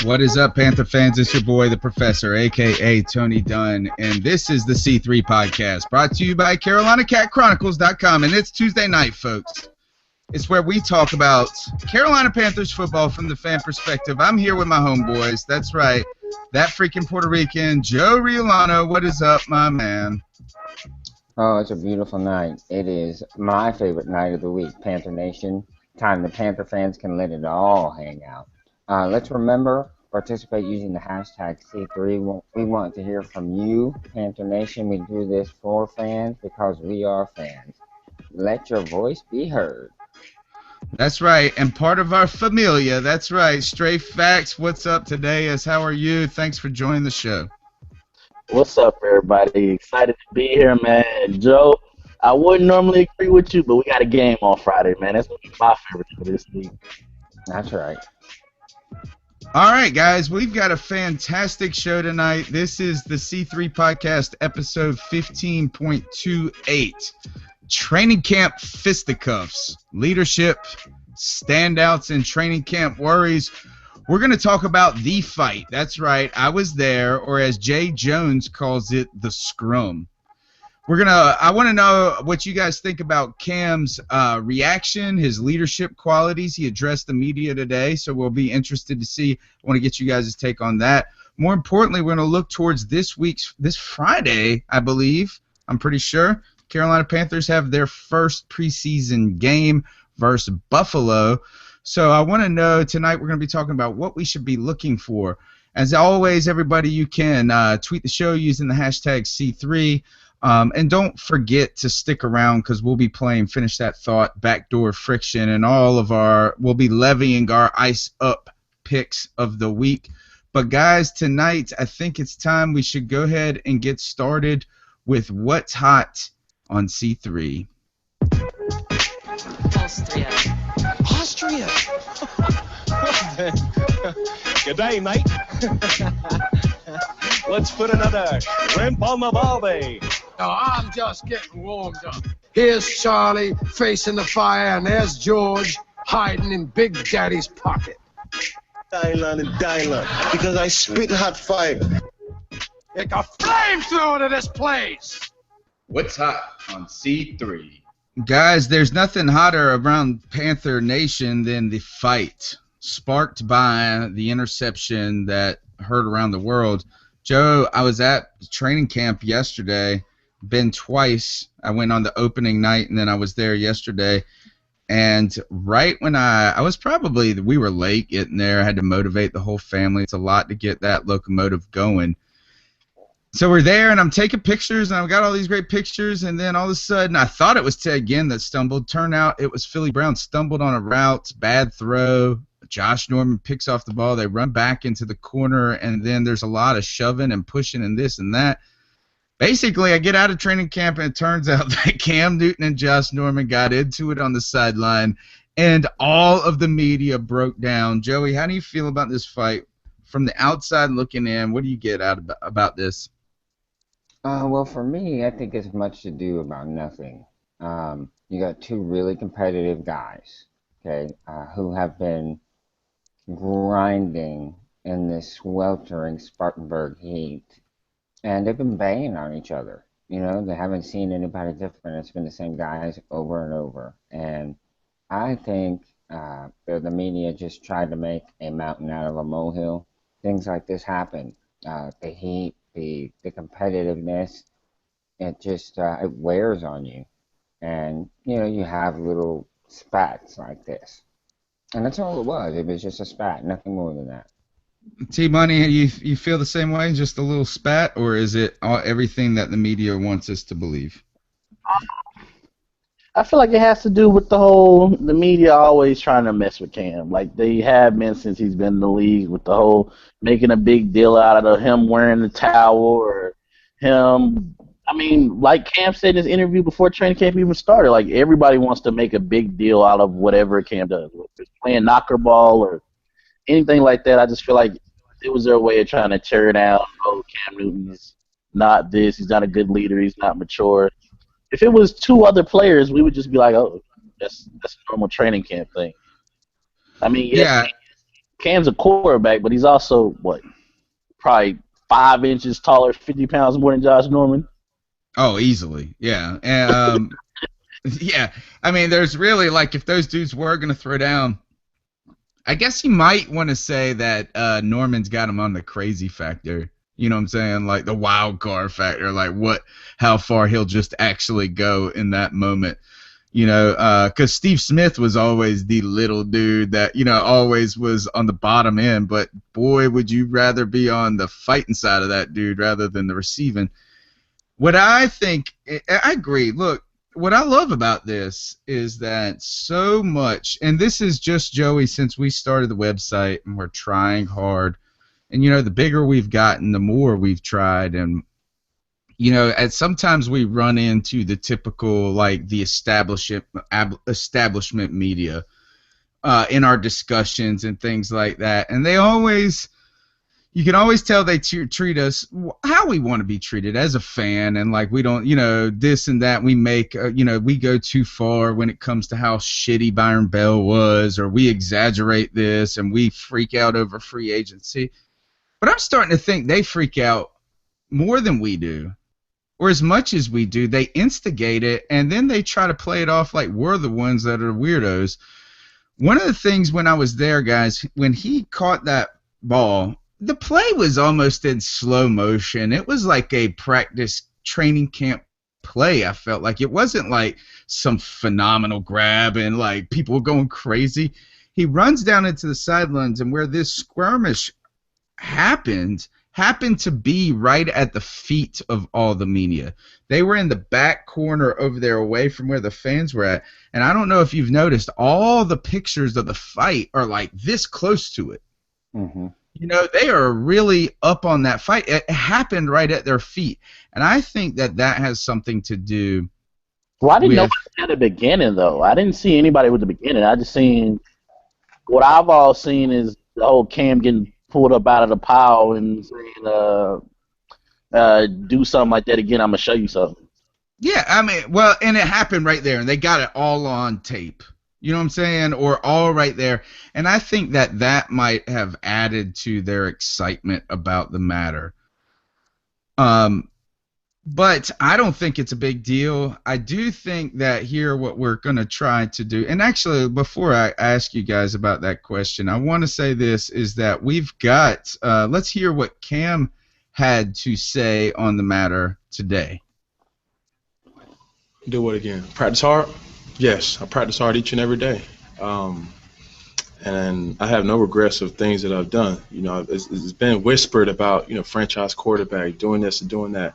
What is up, Panther fans? It's your boy, the Professor, a.k.a. Tony Dunn, and this is the C3 Podcast, brought to you by CarolinaCatChronicles.com, and it's Tuesday night, folks. It's where we talk about Carolina Panthers football from the fan perspective. I'm here with my homeboys. That's right, that freaking Puerto Rican, Joe Riolano. What is up, my man? Oh, it's a beautiful night. It is my favorite night of the week, Panther Nation. Time the Panther fans can let it all hang out. Let's remember, participate using the hashtag C3. We want to hear from you, Panther Nation. We do this for fans because we are fans. Let your voice be heard. That's right, and part of our familia. That's right, Stray Facts. What's up today? How are you? Thanks for joining the show. What's up, everybody? Excited to be here, man. Joe, I wouldn't normally agree with you, but we got a game on Friday, man. That's my favorite for this week. That's right. All right, guys, we've got a fantastic show tonight. This is the C3 Podcast, episode 15.28. Training Camp Fistacuffs, Leadership, Standouts, and Training Camp Worries. We're going to talk about the fight. That's right, I was there, or as Jay Jones calls it, the scrum. I want to know what you guys think about Cam's reaction, his leadership qualities. He addressed the media today, so we'll be interested to see. I want to get you guys' take on that. More importantly, we're going to look towards this Friday, I believe. I'm pretty sure. Carolina Panthers have their first preseason game versus Buffalo. So I want to know tonight we're going to be talking about what we should be looking for. As always, everybody, you can tweet the show using the hashtag C3. And don't forget to stick around because we'll be playing Finish That Thought, Backdoor Friction, and we'll be levying our Ice Up picks of the week. But guys, tonight I think it's time we should go ahead and get started with what's hot on C3. Austria. Good day, mate. Let's put another shrimp on the barbie. No, I'm just getting warmed up. Here's Charlie facing the fire, and there's George hiding in Big Daddy's pocket. Dylan and Dylan, because I spit hot fire. Take a flamethrower to this place! What's hot on C3? Guys, there's nothing hotter around Panther Nation than the fight, sparked by the interception that heard around the world. Joe, I was at training camp yesterday. Been twice. I went on the opening night, and then I was there yesterday. And right when we were late getting there. I had to motivate the whole family. It's a lot to get that locomotive going. So we're there, and I'm taking pictures, and I've got all these great pictures, and then all of a sudden, I thought it was Ted Ginn that stumbled. Turned out it was Philly Brown. Stumbled on a route, bad throw. Josh Norman picks off the ball. They run back into the corner, and then there's a lot of shoving and pushing and this and that. Basically, I get out of training camp, and it turns out that Cam Newton and Josh Norman got into it on the sideline, and all of the media broke down. Joey, how do you feel about this fight? From the outside looking in, what do you get out about this? Well, for me, I think it's much to do about nothing. You got two really competitive guys, okay, who have been grinding in this sweltering Spartanburg heat. And they've been banging on each other. You know, they haven't seen anybody different. It's been the same guys over and over. And I think the media just tried to make a mountain out of a molehill. Things like this happen. The heat, the competitiveness, it just it wears on you. And, you know, you have little spats like this. And that's all it was. It was just a spat, nothing more than that. T-Money, you feel the same way, just a little spat, or is it everything that the media wants us to believe? I feel like it has to do with the media always trying to mess with Cam. Like they have been since he's been in the league with the whole making a big deal out of him wearing the towel or him I mean, like Cam said in his interview before training camp even started, like everybody wants to make a big deal out of whatever Cam does. Whether it's playing knocker ball or anything like that, I just feel like it was their way of trying to tear down, oh, Cam Newton's not this, he's not a good leader, he's not mature. If it was two other players, we would just be like, oh, that's a normal training camp thing. I mean, yes, Yeah, Cam's a quarterback, but he's also, what, probably 5 inches taller, 50 pounds more than Josh Norman. oh, easily, yeah, and yeah. I mean, there's really like if those dudes were gonna throw down, I guess you might want to say that Norman's got him on the crazy factor. You know what I'm saying? Like the wild card factor, like how far he'll just actually go in that moment. You know, because Steve Smith was always the little dude that, you know, always was on the bottom end. But boy, would you rather be on the fighting side of that dude rather than the receiving. What I think, I agree. Look, what I love about this is that so much, and this is just Joey since we started the website and we're trying hard. And, you know, the bigger we've gotten, the more we've tried. And, you know, sometimes we run into the typical, like, the establishment media in our discussions and things like that. And they always, you can always tell they treat us how we want to be treated as a fan. And, like, we don't, you know, this and that. We make, you know, we go too far when it comes to how shitty Byron Bell was, or we exaggerate this and we freak out over free agency. But I'm starting to think they freak out more than we do, or as much as we do. They instigate it, and then they try to play it off like we're the ones that are weirdos. One of the things when I was there, guys, when he caught that ball, the play was almost in slow motion. It was like a practice training camp play. I felt like it wasn't like some phenomenal grab and like people were going crazy. He runs down into the sidelines, and where this skirmish happened to be right at the feet of all the media. They were in the back corner over there away from where the fans were at. And I don't know if you've noticed, all the pictures of the fight are like this close to it. Mm-hmm. You know, they are really up on that fight. It happened right at their feet. And I think that has something to do Well, I didn't know with... at the beginning, though. I didn't see anybody with the beginning. I just seen, what I've all seen is the whole Cam getting pulled up out of the pile and saying, do something like that again, I'm going to show you something. Yeah, I mean, well, and it happened right there, and they got it all on tape. You know what I'm saying? Or all right there. And I think that might have added to their excitement about the matter. But I don't think it's a big deal. I do think that here what we're going to try to do, and actually before I ask you guys about that question, I want to say this, is that we've got, let's hear what Cam had to say on the matter today. Do what again? Practice hard? Yes, I practice hard each and every day. And I have no regrets of things that I've done. You know, it's been whispered about, you know, franchise quarterback, doing this and doing that.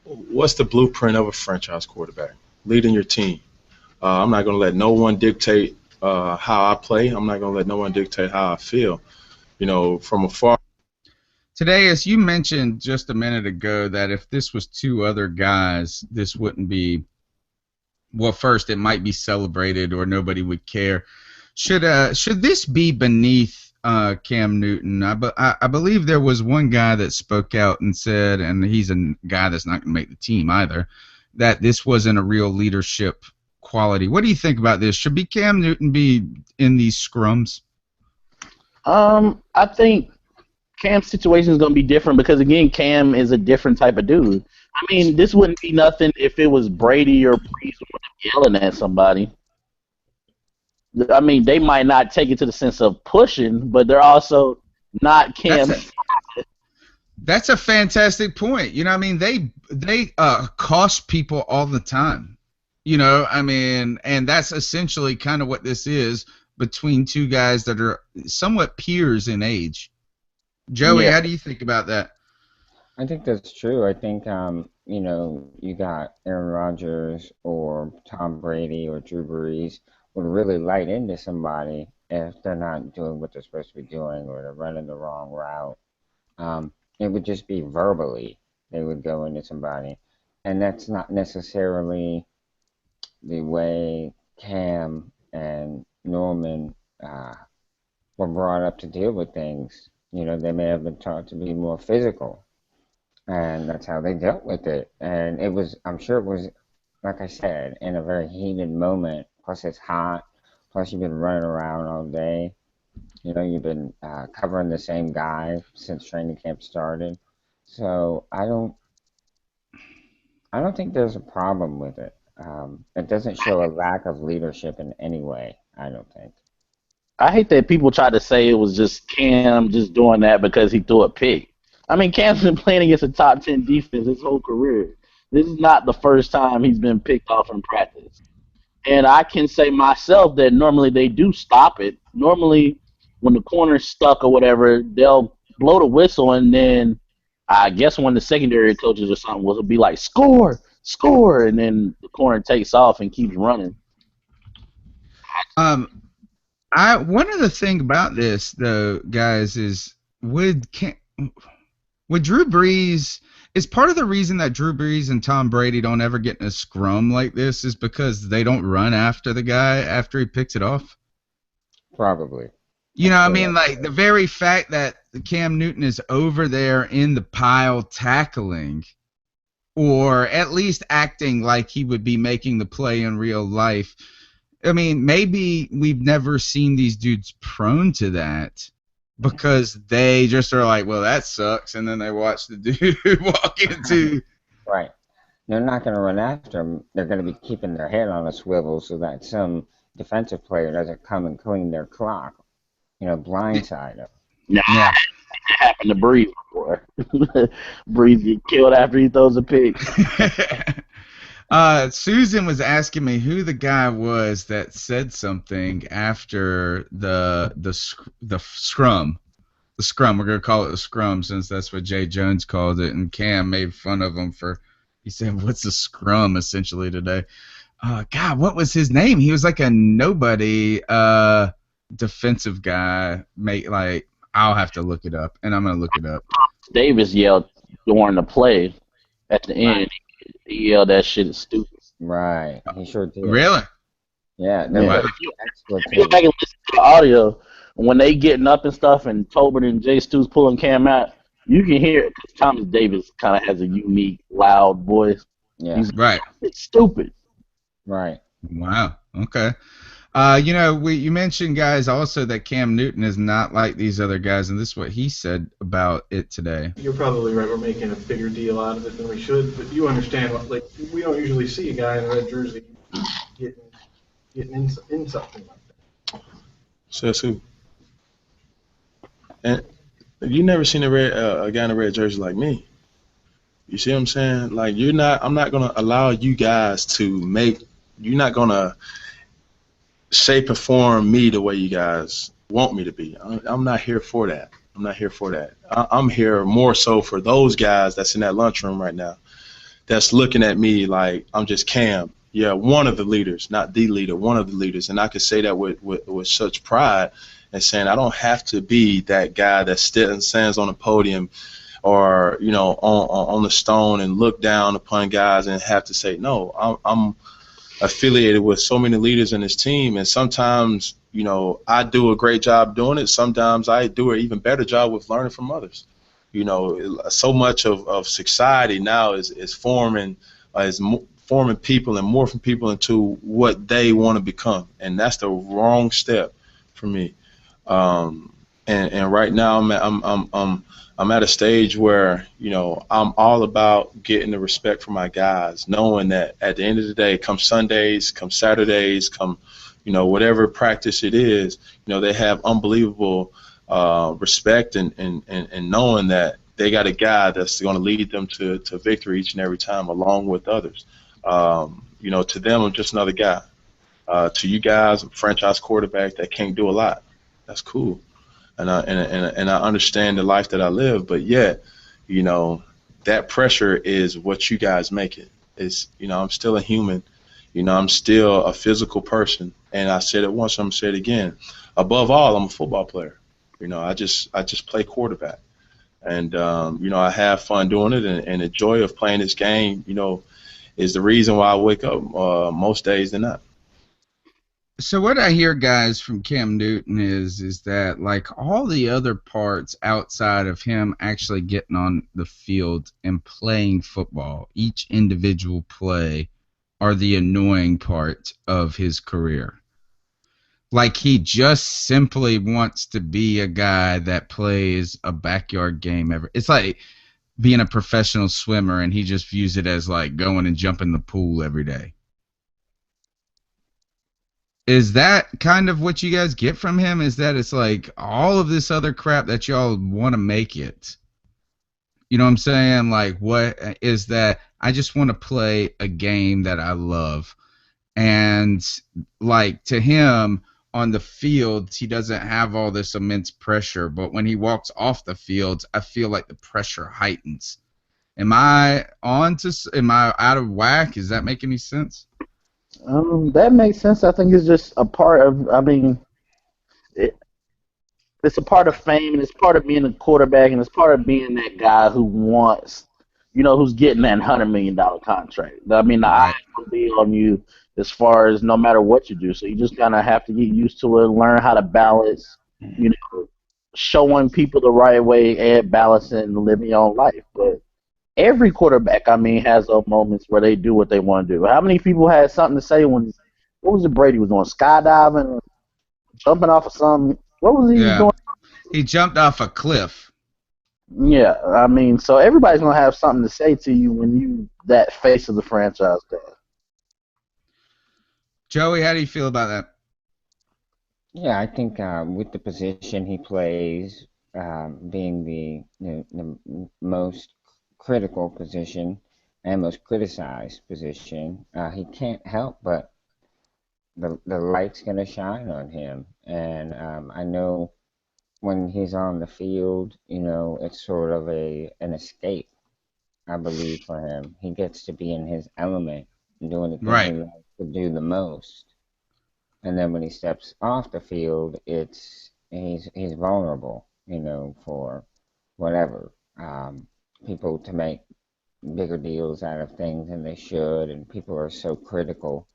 What's the blueprint of a franchise quarterback? Leading your team. I'm not going to let no one dictate how I play. I'm not going to let no one dictate how I feel. You know, from afar. Today, as you mentioned just a minute ago, that if this was two other guys, this wouldn't be, well, first, it might be celebrated or nobody would care. Should this be beneath Cam Newton? I believe there was one guy that spoke out and said, and he's a guy that's not going to make the team either, that this wasn't a real leadership quality. What do you think about this? Should Cam Newton be in these scrums? I think Cam's situation is going to be different because, again, Cam is a different type of dude. I mean, this wouldn't be nothing if it was Brady or Breeze yelling at somebody. I mean, they might not take it to the sense of pushing, but they're also not Cam. That's a fantastic point. You know, I mean, they cost people all the time. You know, I mean, and that's essentially kind of what this is between two guys that are somewhat peers in age. Joey, how do you think about that? I think that's true. I think, you know, you got Aaron Rodgers or Tom Brady or Drew Brees would really light into somebody if they're not doing what they're supposed to be doing or they're running the wrong route. It would just be verbally they would go into somebody. and that's not necessarily the way Cam and Norman were brought up to deal with things. You know, they may have been taught to be more physical, and that's how they dealt with it. And it was, I'm sure it was, like I said, in a very heated moment. Plus, it's hot. Plus, you've been running around all day. You know, you've been covering the same guy since training camp started. So I don't think there's a problem with it. It doesn't show a lack of leadership in any way, I don't think. I hate that people try to say it was just Cam just doing that because he threw a pick. I mean, Cam's been playing against a top 10 defense his whole career. This is not the first time he's been picked off in practice. And I can say myself that normally they do stop it. Normally, when the corner's stuck or whatever, they'll blow the whistle, and then I guess one of the secondary coaches or something will be like, score, score, and then the corner takes off and keeps running. One other thing about this though, guys, is would Drew Brees, is part of the reason that Drew Brees and Tom Brady don't ever get in a scrum like this is because they don't run after the guy after he picks it off? Probably. You know, I mean, like the very fact that Cam Newton is over there in the pile tackling, or at least acting like he would be making the play in real life. I mean, maybe we've never seen these dudes prone to that because they just are like, well, that sucks, and then they watch the dude walk into. Right. They're not going to run after him. They're going to be keeping their head on a swivel so that some defensive player doesn't come and clean their clock. You know, blindside him. Nah, that happened to Breeze before. Breeze get killed after he throws a pick. Susan was asking me who the guy was that said something after the scrum. The scrum. We're going to call it the scrum since that's what Jay Jones called it, and Cam made fun of him for, he said, what's a scrum essentially today? God, what was his name? He was like a nobody defensive guy. I'll have to look it up, and I'm going to look it up. Davis yelled during the play at the end. He yelled, that shit is stupid. Right. He sure did. Really? Yeah. If you can listen to the audio, when they getting up and stuff, and Tolbert and Jay Stu's pulling Cam out, you can hear it because Thomas Davis kind of has a unique, loud voice. Yeah. Right. It's stupid. Right. Wow. Okay. You know, you mentioned, guys, also that Cam Newton is not like these other guys, and this is what he said about it today. You're probably right. We're making a bigger deal out of it than we should, but you understand what, like, we don't usually see a guy in a red jersey getting in something like that. Says who? And you never seen a guy in a red jersey like me. You see what I'm saying? Like, I'm not gonna allow you guys to you're not gonna shape and form me the way you guys want me to be. I'm not here for that. I'm here more so for those guys that's in that lunchroom right now that's looking at me like I'm just Cam. Yeah, one of the leaders, not the leader, one of the leaders. And I could say that with such pride and saying I don't have to be that guy that stands on the podium or, you know, on the stone and look down upon guys and have to say, no, I'm affiliated with so many leaders in this team, and sometimes, you know, I do a great job doing it. Sometimes I do an even better job with learning from others. You know, so much of society now is forming people and morphing people into what they want to become, and that's the wrong step for me. And right now I'm at a stage where, you know, I'm all about getting the respect for my guys, knowing that at the end of the day, come Sundays, come Saturdays, come, you know, whatever practice it is, you know, they have unbelievable respect and knowing that they got a guy that's going to lead them to victory each and every time along with others. You know, to them, I'm just another guy. To you guys, I'm a franchise quarterback that can't do a lot. That's cool. And I understand the life that I live, but yet, you know, that pressure is what you guys make it. It's, you know, I'm still a human. You know, I'm still a physical person. And I said it once, I'm going to say it again. Above all, I'm a football player. You know, I just play quarterback. And I have fun doing it, and the joy of playing this game, is the reason why I wake up most days than not. So what I hear, guys, from Cam Newton is that, like, all the other parts outside of him actually getting on the field and playing football, each individual play, are the annoying part of his career. Like, he just simply wants to be a guy that plays a backyard game It's like being a professional swimmer, and he just views it as like going and jumping the pool every day. Is that kind of what you guys get from him? Is that it's like all of this other crap that y'all want to make it? You know what I'm saying? Like, what is that? I just want to play a game that I love. And, like, to him, on the field, he doesn't have all this immense pressure. But when he walks off the field, I feel like the pressure heightens. Am I out of whack? Does that make any sense? That makes sense. I think it's just a part of. I mean, it's a part of fame, and it's part of being a quarterback, and it's part of being that guy who wants, who's getting that $100 million contract. I mean, the eyes will be on you as far as no matter what you do. So you just kind of have to get used to it, learn how to balance, showing people the right way and balancing and living your own life. But every quarterback, I mean, has those moments where they do what they want to do. How many people had something to say what was it Brady was doing? Skydiving, or jumping off of something? What was he doing? He jumped off a cliff. Yeah, I mean, so everybody's going to have something to say to you when you that face of the franchise guy. Joey, how do you feel about that? Yeah, I think with the position he plays, being the most critical position and most criticized position, he can't help but the light's going to shine on him. And I know when he's on the field, it's sort of an escape, I believe, for him. He gets to be in his element and doing the thing he likes to do the most. And then when he steps off the field, he's vulnerable, for whatever. People to make bigger deals out of things than they should, and people are so critical.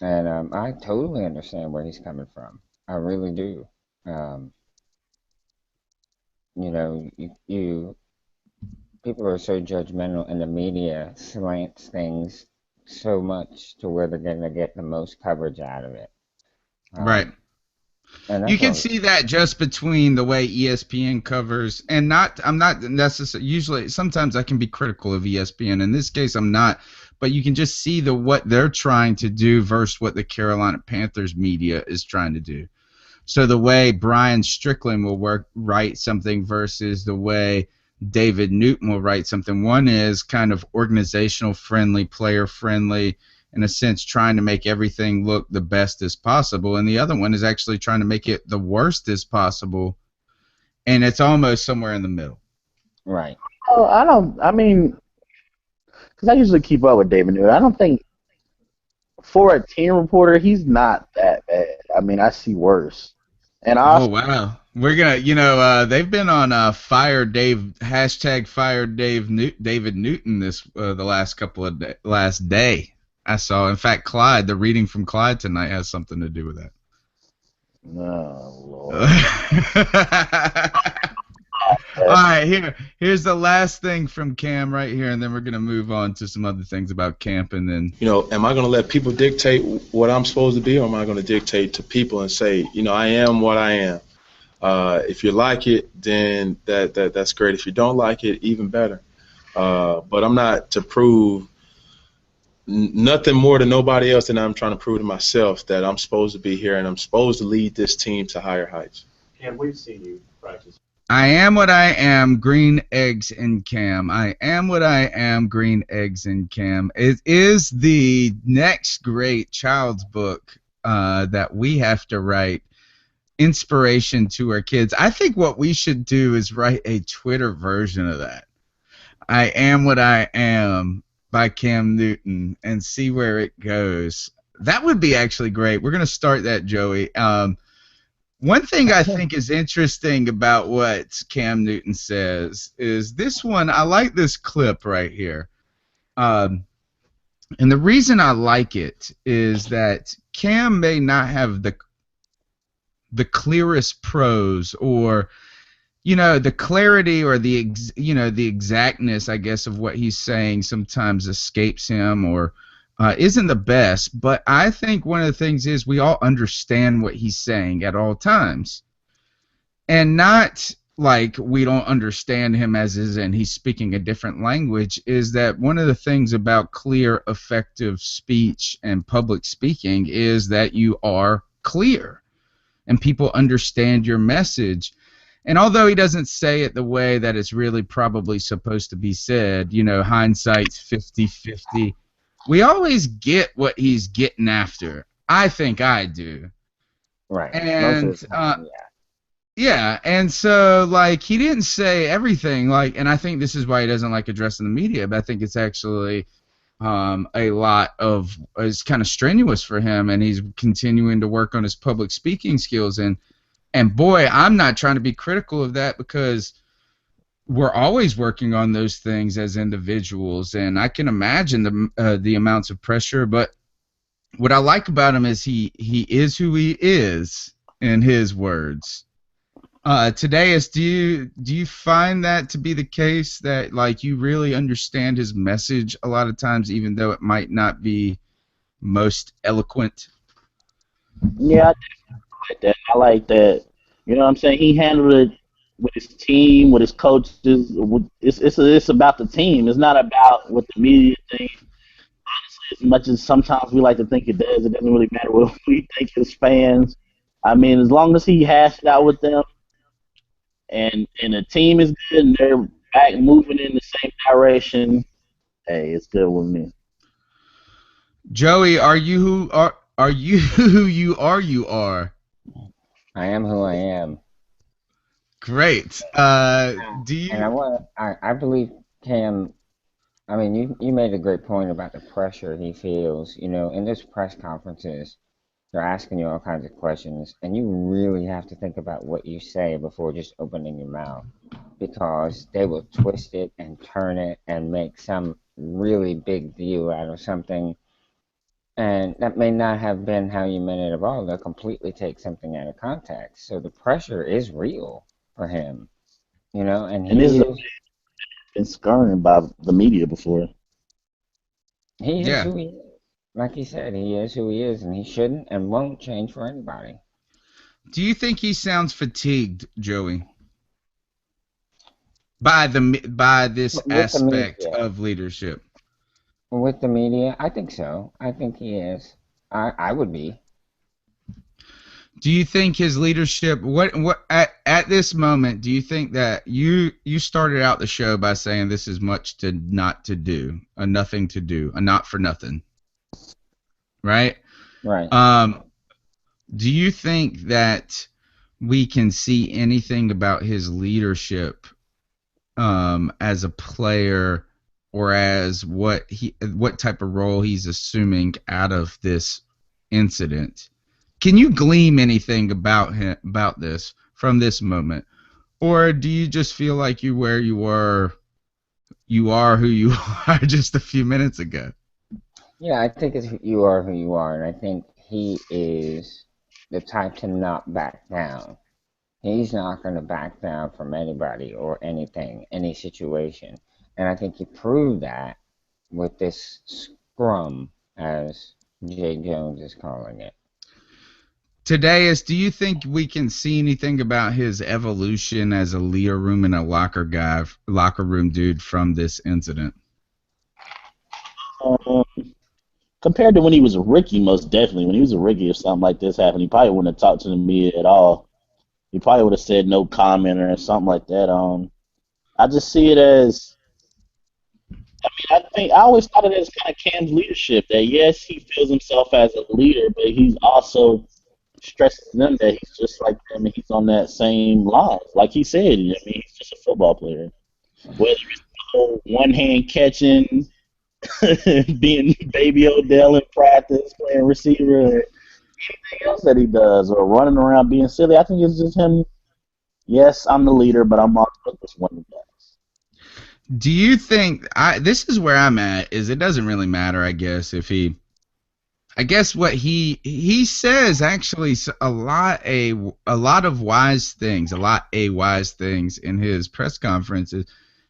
And I totally understand where he's coming from. I really do. People are so judgmental, and the media slants things so much to where they're going to get the most coverage out of it. Right. And you can see that just between the way ESPN covers, and I'm not necessarily, usually, sometimes I can be critical of ESPN. In this case, I'm not, but you can just see what they're trying to do versus what the Carolina Panthers media is trying to do. So the way Brian Strickland will write something versus the way David Newton will write something. One is kind of organizational friendly, player friendly, in a sense, trying to make everything look the best as possible, and the other one is actually trying to make it the worst as possible, and it's almost somewhere in the middle. Right. Oh, because I usually keep up with David Newton. I don't think, for a team reporter, he's not that bad. I mean, I see worse. And oh, wow. We're going to, they've been on Fire Dave, hashtag Fire Dave David Newton the last day. I saw. In fact, Clyde, the reading from Clyde tonight has something to do with that. Oh, Lord. All right, here's the last thing from Cam right here, and then we're going to move on to some other things about camp, and then... am I going to let people dictate what I'm supposed to be, or am I going to dictate to people and say, I am what I am? If you like it, then that's great. If you don't like it, even better. But I'm not to prove nothing more to nobody else than I'm trying to prove to myself that I'm supposed to be here and I'm supposed to lead this team to higher heights. And we've seen you practice. I am what I am, green eggs and Cam. I am what I am, green eggs and Cam. It is the next great child's book that we have to write, inspiration to our kids. I think what we should do is write a Twitter version of that. I am what I am by Cam Newton, and see where it goes. That would be actually great. We're going to start that, Joey. One thing I think is interesting about what Cam Newton says is this one. I like this clip right here. And the reason I like it is that Cam may not have the clearest prose or the clarity or the exactness, I guess, of what he's saying sometimes escapes him or isn't the best. But I think one of the things is we all understand what he's saying at all times, and not like we don't understand him as is and he's speaking a different language. Is that one of the things about clear, effective speech and public speaking is that you are clear and people understand your message. And although he doesn't say it the way that it's really probably supposed to be said, hindsight's 50-50, we always get what he's getting after. I think I do. Right. And Most of the time, yeah, and so he didn't say everything, and I think this is why he doesn't like addressing the media, but I think it's actually a lot of it's kind of strenuous for him, and he's continuing to work on his public speaking skills, and boy, I'm not trying to be critical of that because we're always working on those things as individuals, and I can imagine the amounts of pressure, but what I like about him is he is who he is, in his words. Tadeus, do you find that to be the case, that you really understand his message a lot of times, even though it might not be most eloquent? Yeah, I like that. I like that. You know what I'm saying? He handled it with his team, with his coaches. It's about the team. It's not about what the media thinks. Honestly, as much as sometimes we like to think it does, it doesn't really matter what we think as fans. I mean, as long as he hashed it out with them, and the team is good and they're back moving in the same direction, hey, it's good with me. Joey, are you who you are? I am who I am. Great. Do you? And I believe Cam. I mean, you made a great point about the pressure he feels. In those press conferences, they're asking you all kinds of questions, and you really have to think about what you say before just opening your mouth, because they will twist it and turn it and make some really big deal out of something, and that may not have been how you meant it at all. They'll completely take something out of context. So the pressure is real for him, and And this has been scarred by the media before. he is Yeah. who he is. Like he said, he is who he is, and he shouldn't and won't change for anybody. Do you think he sounds fatigued, Joey, by this With the aspect media. of leadership? With the media, I think so. I think he is. I would be. Do you think his leadership? What at this moment? Do you think that you started out the show by saying this is much to not to do, a nothing to do, a not for nothing, right? Right. Do you think that we can see anything about his leadership as a player, or as what type of role he's assuming out of this incident? Can you glean anything about this from this moment, or do you just feel like you are who you are just a few minutes ago? Yeah, I think you are who you are, and I think he is the type to not back down. He's not going to back down from anybody or anything, any situation. And I think he proved that with this scrum, as Jay Jones is calling it. Tadeus, do you think we can see anything about his evolution as a leader room and a locker room dude from this incident? Compared to when he was a rookie, most definitely. When he was a rookie, if something like this happened, he probably wouldn't have talked to the media at all. He probably would have said no comment or something like that. I just see it as, I always thought of it as kind of Cam's leadership. That yes, he feels himself as a leader, but he's also stressing them that he's just like them and he's on that same line. Like he said, he's just a football player. Whether it's one hand catching, being Baby Odell in practice, playing receiver, anything else that he does or running around being silly. I think it's just him. Yes, I'm the leader, but I'm also just one of the guys. Do you think this is where I'm at? Is it doesn't really matter, I guess, if he. I guess what he says actually a lot of wise things, wise things in his press conferences.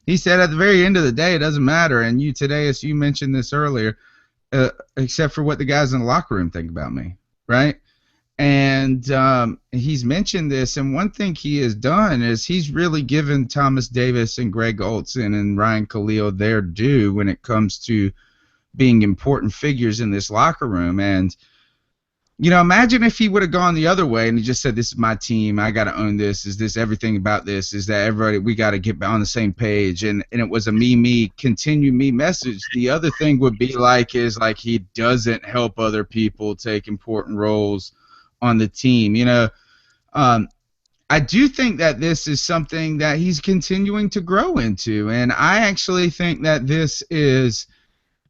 He said at the very end of the day, it doesn't matter. And you today, as you mentioned this earlier, except for what the guys in the locker room think about me, right? And he's mentioned this, and one thing he has done is he's really given Thomas Davis and Greg Olson and Ryan Khalil their due when it comes to being important figures in this locker room. And, you know, imagine if he would have gone the other way and he just said, this is my team, I got to own this, is this everything about this, is that everybody, we got to get on the same page, and it was a me, continue me message. The other thing would be is he doesn't help other people take important roles on the team. You know, I do think that this is something that he's continuing to grow into, and I actually think that this is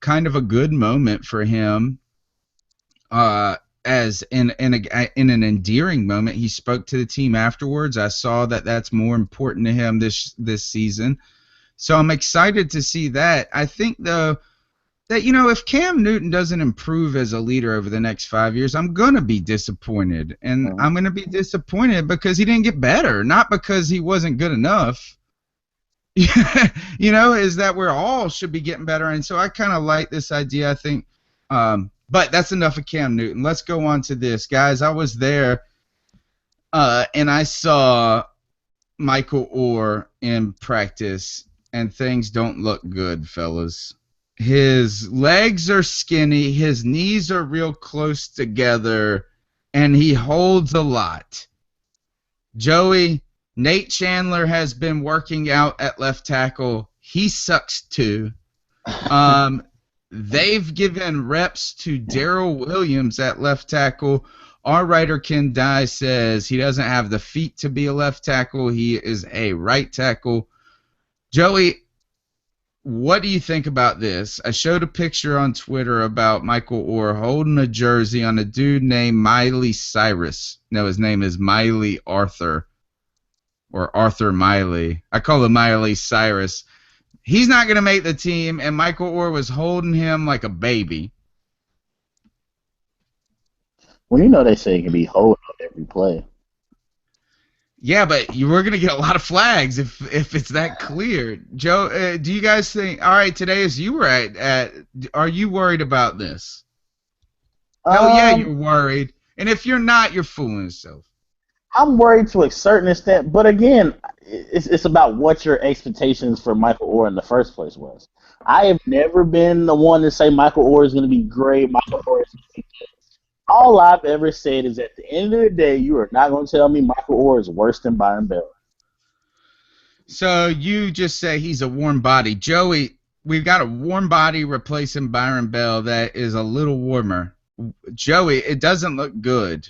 kind of a good moment for him, as in an endearing moment. He spoke to the team afterwards. I saw that that's more important to him this season, so I'm excited to see that. I think though that, you know, if Cam Newton doesn't improve as a leader over the next 5 years, I'm gonna be disappointed, and I'm gonna be disappointed because he didn't get better, not because he wasn't good enough. You know, is that we're all should be getting better. And so I kind of like this idea, I think. But that's enough of Cam Newton. Let's go on to this. Guys, I was there, and I saw Michael Orr in practice, and things don't look good, fellas. His legs are skinny, his knees are real close together, and he holds a lot. Joey, Nate Chandler has been working out at left tackle. He sucks too. They've given reps to Darrell Williams at left tackle. Our writer Ken Dye says he doesn't have the feet to be a left tackle. He is a right tackle. Joey, what do you think about this? I showed a picture on Twitter about Michael Orr holding a jersey on a dude named Miley Cyrus. No, his name is Miley Arthur. Or Arthur Miley. I call him Miley Cyrus. He's not going to make the team, and Michael Orr was holding him like a baby. Well, you know they say he can be holding on every play. Yeah, but we're going to get a lot of flags if it's that clear. Joe, do you guys think, all right, today as you were at are you worried about this? Hell yeah, you're worried. And if you're not, you're fooling yourself. I'm worried to a certain extent, but again, it's about what your expectations for Michael Orr in the first place was. I have never been the one to say Michael Orr is going to be great. Michael Orr is going to be good. All I've ever said is at the end of the day, you are not going to tell me Michael Orr is worse than Byron Bell. So you just say he's a warm body. Joey, we've got a warm body replacing Byron Bell that is a little warmer. Joey, it doesn't look good.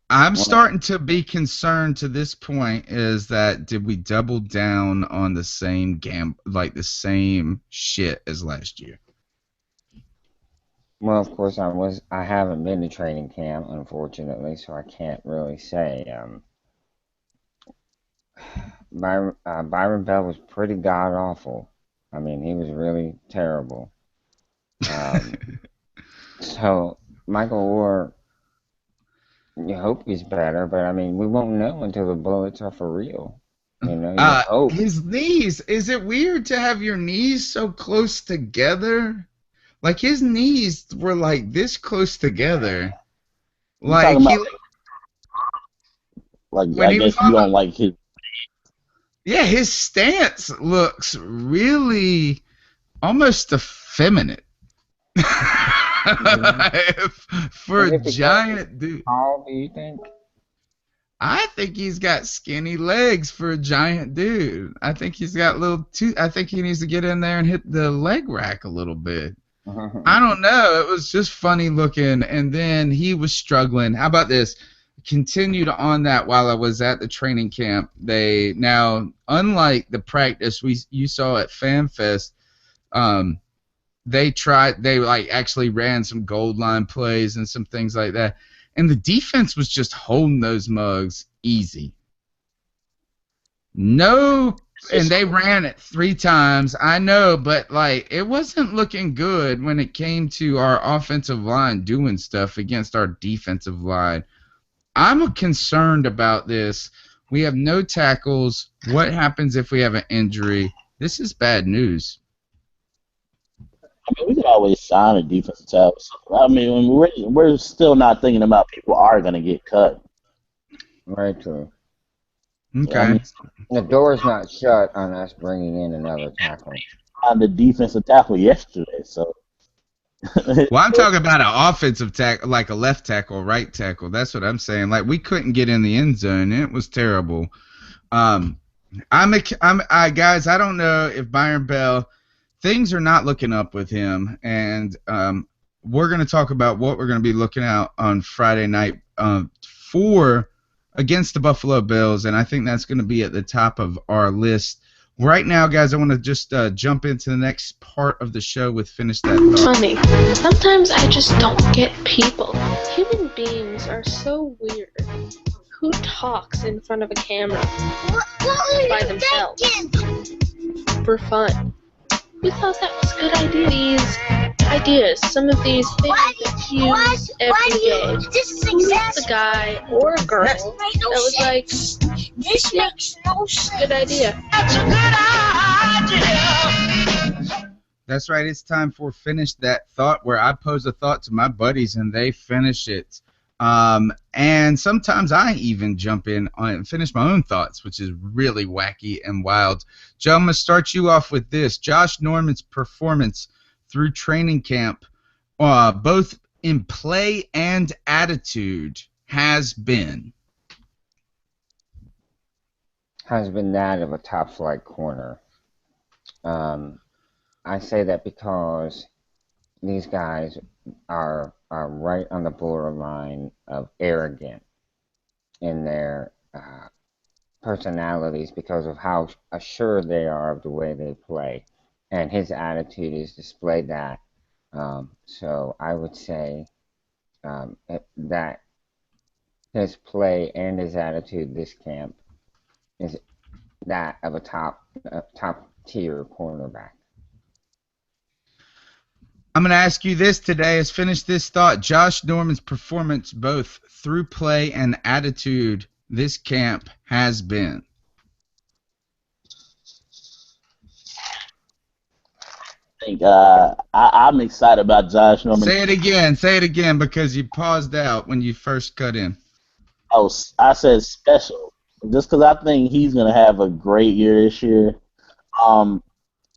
I'm starting to be concerned to this point is that did we double down on the same the same shit as last year? Well, of course, I haven't been to training camp, unfortunately, so I can't really say. Byron Bell was pretty god-awful. I mean, he was really terrible. So, Michael Orr, you hope he's better, but I mean, we won't know until the bullets are for real. You know, you hope. His knees. Is it weird to have your knees so close together? Like his knees were like this close together. Like he. Like I guess you don't like his. Yeah, his stance looks really almost effeminate. For a giant dude. How do you think? I think he's got skinny legs for a giant dude. I think he's got I think he needs to get in there and hit the leg rack a little bit. I don't know. It was just funny looking, and then he was struggling. How about this? Continued on that while I was at the training camp. They now, unlike the practice you saw at FanFest, they like actually ran some gold line plays and some things like that. And the defense was just holding those mugs easy. No, and they ran it 3 times. I know, but like it wasn't looking good when it came to our offensive line doing stuff against our defensive line. I'm concerned about this. We have no tackles. What happens if we have an injury? This is bad news. I mean, we could always sign a defensive tackle. I mean, we're still not thinking about people are going to get cut. Right, true. Okay. I mean, The door's not shut on us bringing in another tackle. on the defensive tackle yesterday, so. Well, I'm talking about an offensive tackle, like a left tackle, right tackle. That's what I'm saying. Like we couldn't get in the end zone. It was terrible. Guys, I don't know if Byron Bell, things are not looking up with him, and we're going to talk about what we're going to be looking at on Friday night for against the Buffalo Bills, and I think that's going to be at the top of our list. Right now, guys, I want to just jump into the next part of the show with Finish That Thought. Funny. Sometimes I just don't get people. Human beings are so weird. Who talks in front of a camera by themselves for fun? We thought that was a good idea. These ideas, some of these things that you use every day. Who's the guy or a girl that was like, This makes no sense. good idea. That's a good idea. That's right. It's time for Finish That Thought, where I pose a thought to my buddies and they finish it. And sometimes I even jump in and finish my own thoughts, which is really wacky and wild. Joe, I'm going to start you off with this. Josh Norman's performance through training camp, both in play and attitude, has been That of a top flight corner. I say that because these guys are right on the borderline of arrogant in their personalities because of how assured they are of the way they play. And his attitude is displayed that. So I would say that his play and his attitude this camp is that of a top tier cornerback. I'm going to ask you this today is finish this thought. Josh Norman's performance both through play and attitude this camp has been. I think I'm excited about Josh Norman. Say it again because you paused out when you first cut in. Oh, I said special. Just because I think he's going to have a great year this year.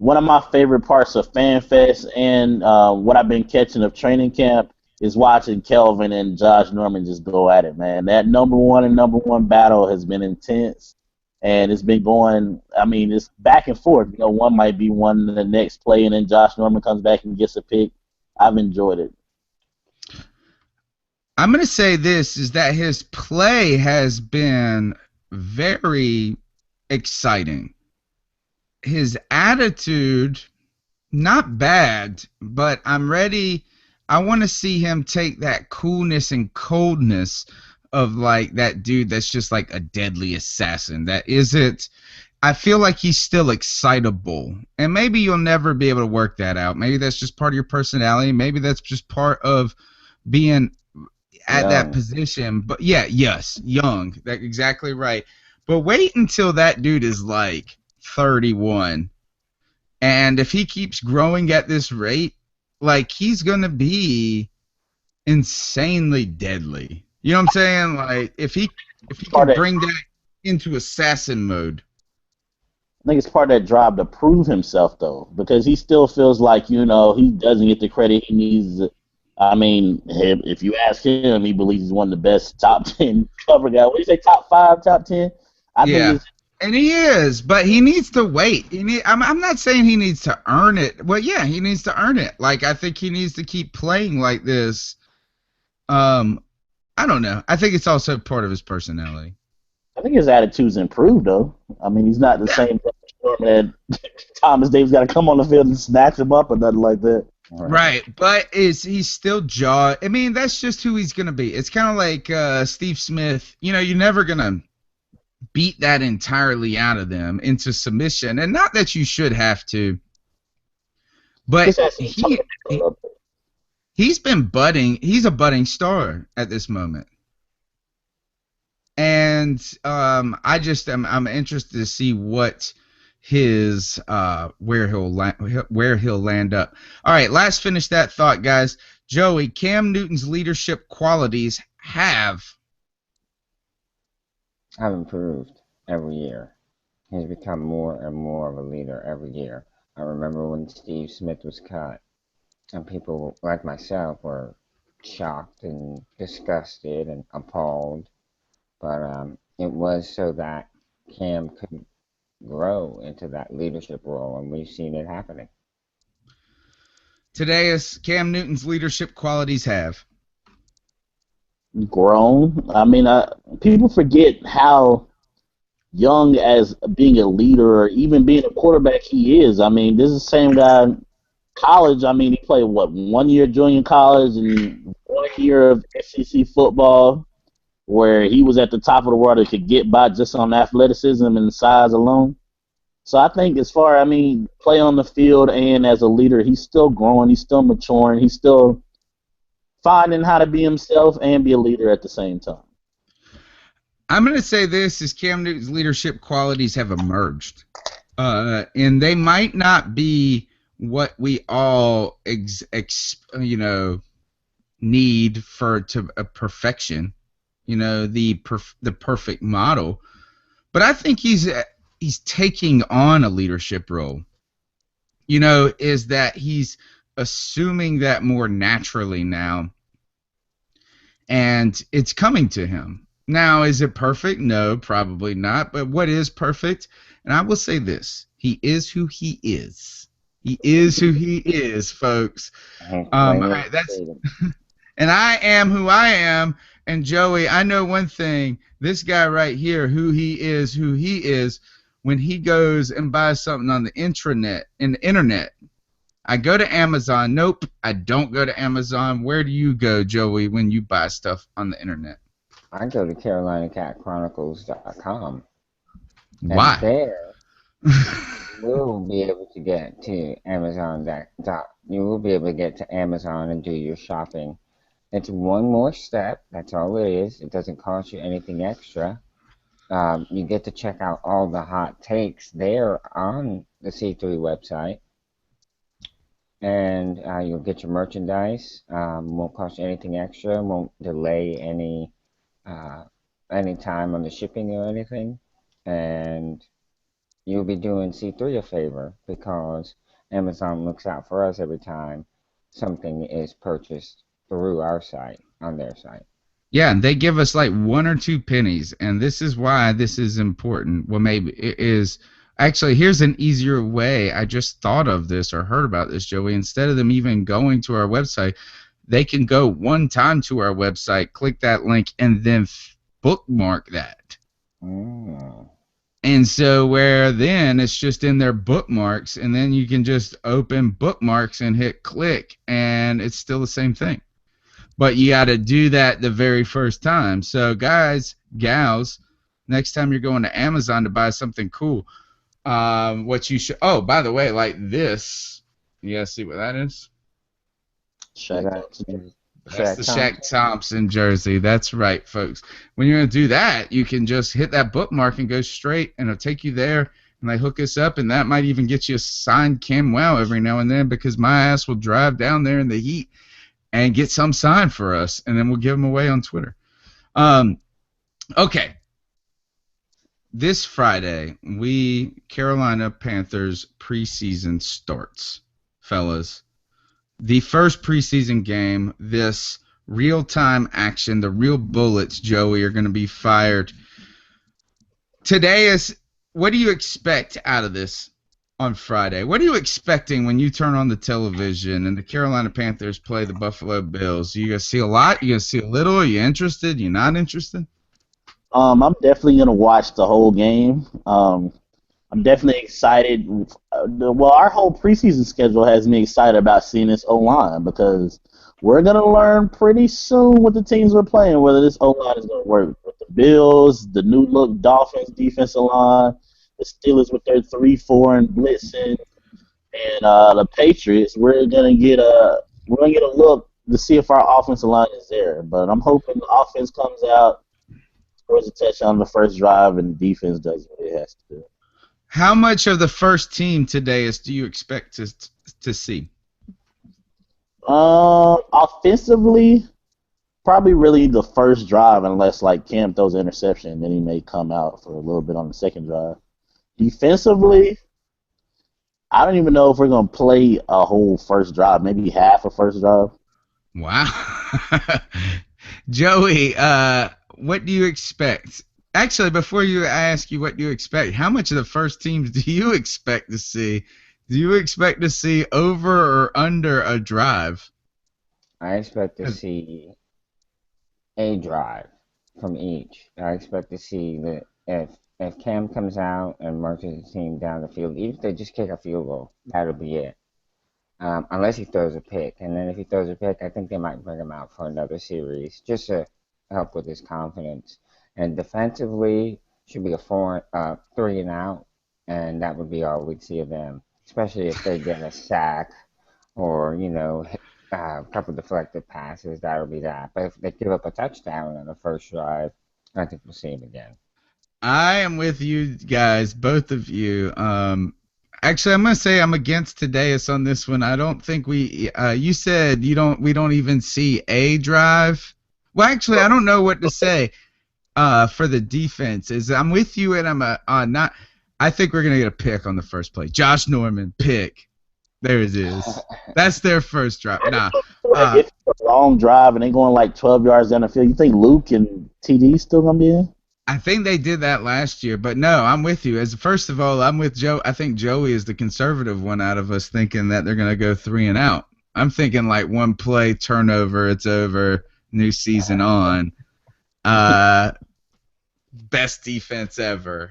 One of my favorite parts of FanFest and what I've been catching of training camp is watching Kelvin and Josh Norman just go at it, man. That number one battle has been intense, and it's been going, I mean, it's back and forth. You know, one might be one the next play, and then Josh Norman comes back and gets a pick. I've enjoyed it. I'm going to say this, is that his play has been very exciting. His attitude, not bad, but I'm ready. I want to see him take that coolness and coldness of like that dude that's just like a deadly assassin. That isn't. I feel like he's still excitable, and maybe you'll never be able to work that out. Maybe that's just part of your personality. Maybe that's just part of being at that position. But yeah, yes, young. That's exactly right. But wait until that dude is like 31, and if he keeps growing at this rate, like he's gonna be insanely deadly. You know what I'm saying? Like if he can bring that into assassin mode. I think it's part of that drive to prove himself, though, because he still feels like, you know, he doesn't get the credit he needs. I mean, if you ask him, he believes he's one of the best top 10 cover guys. What do you say, top 5, top 10? I think and he is, but he needs to wait. I'm not saying he needs to earn it. Well, yeah, he needs to earn it. Like, I think he needs to keep playing like this. I don't know. I think it's also part of his personality. I think his attitude's improved, though. I mean, he's not the same that Thomas Davis got to come on the field and snatch him up or nothing like that. Right, but he's still jaw. I mean, that's just who he's gonna be. It's kind of like Steve Smith. You know, you're never gonna beat that entirely out of them into submission, and not that you should have to. But he's been budding. He's a budding star at this moment, and I'm interested to see what his where he'll land up. All right, let's finish that thought, guys. Joey, Cam Newton's leadership qualities have improved every year. He's become more and more of a leader every year. I remember when Steve Smith was cut, and people like myself were shocked and disgusted and appalled. But it was so that Cam could grow into that leadership role, and we've seen it happening. Today, is Cam Newton's leadership qualities have grown. I mean, people forget how young as being a leader or even being a quarterback he is. I mean, this is the same guy in college. I mean, he played, 1 year junior college and 1 year of SEC football where he was at the top of the world and could get by just on athleticism and size alone. So I think play on the field and as a leader, he's still growing, he's still maturing, he's still finding how to be himself and be a leader at the same time. I'm going to say this is Cam Newton's leadership qualities have emerged. And they might not be what we all need for a perfection, the perfect model. But I think he's taking on a leadership role. Is that he's assuming that more naturally now, and it's coming to him. Now, is it perfect? No, probably not. But what is perfect? And I will say this: he is who he is. He is who he is, folks. And I am who I am. And Joey, I know one thing: this guy right here, who he is. When he goes and buys something on the internet, I go to Amazon. Nope, I don't go to Amazon. Where do you go, Joey, when you buy stuff on the internet? I go to CarolinaCatChronicles.com. Why? And there, you will be able to get to Amazon. You will be able to get to Amazon and do your shopping. It's one more step. That's all it is. It doesn't cost you anything extra. You get to check out all the hot takes there on the C3 website. And you'll get your merchandise. Won't cost you anything extra. Won't delay any time on the shipping or anything. And you'll be doing C3 a favor because Amazon looks out for us every time something is purchased through our site, on their site. Yeah, and they give us like 1 or 2 pennies, and this is why this is important. Well, maybe it is. Actually, here's an easier way. I just thought of this or heard about this, Joey. Instead of them even going to our website, they can go one time to our website, click that link, and then bookmark that. And so where then it's just in their bookmarks, and then you can just open bookmarks and hit click, and it's still the same thing. But you got to do that the very first time. So guys, gals, next time you're going to Amazon to buy something cool, what you should, oh, by the way, like this, you guys see what that is? That's the Shaq Thompson jersey. That's right, folks. When you're going to do that, you can just hit that bookmark and go straight, and it'll take you there, and they hook us up, and that might even get you a signed Cam Wow every now and then, because my ass will drive down there in the heat and get some signed for us, and then we'll give them away on Twitter. Okay. This Friday, Carolina Panthers preseason starts, fellas. The first preseason game, this real-time action, the real bullets, Joey, are going to be fired. Today is, what do you expect out of this on Friday? What are you expecting when you turn on the television and the Carolina Panthers play the Buffalo Bills? You going to see a lot? You going to see a little? Are you interested? You not interested? I'm definitely going to watch the whole game. I'm definitely excited. Well, our whole preseason schedule has me excited about seeing this O-line because we're going to learn pretty soon what the teams we're playing, whether this O-line is going to work with the Bills, the new look Dolphins defensive line, the Steelers with their 3-4 and blitzing, and the Patriots. We're gonna get a look to see if our offensive line is there. But I'm hoping the offense comes out, scores a touchdown on the first drive, and the defense does what it has to do. How much of the first team today do you expect to see? Offensively, probably really the first drive, unless like Cam throws an interception, and then he may come out for a little bit on the second drive. Defensively, I don't even know if we're gonna play a whole first drive, maybe half a first drive. Wow. Joey, what do you expect? Actually, before I ask you what do you expect, how much of the first teams do you expect to see? Do you expect to see over or under a drive? I expect to see a drive from each. I expect to see that if Cam comes out and marches the team down the field, even if they just kick a field goal, that'll be it. Unless he throws a pick. And then if he throws a pick, I think they might bring him out for another series just to help with his confidence. And defensively, should be a 3 and out, and that would be all we'd see of them, especially if they get a sack or, a couple deflected passes, that'll be that. But if they give up a touchdown on the first drive, I think we'll see him again. I am with you guys, both of you. Actually, I'm gonna say I'm against Tadeus on this one. I don't think you said we don't even see a drive. Well, actually, I don't know what to say. For the defense, I'm with you, and I'm not. I think we're gonna get a pick on the first play. Josh Norman pick. There it is. That's their first drive. Nah. It's a long drive, and they going like 12 yards down the field. You think Luke and TD still gonna be in? I think they did that last year, but no, I'm with you. First of all, I'm with Joe. I think Joey is the conservative one out of us, thinking that they're gonna go 3 and out. I'm thinking like one play turnover, it's over, new season on. Best defense ever.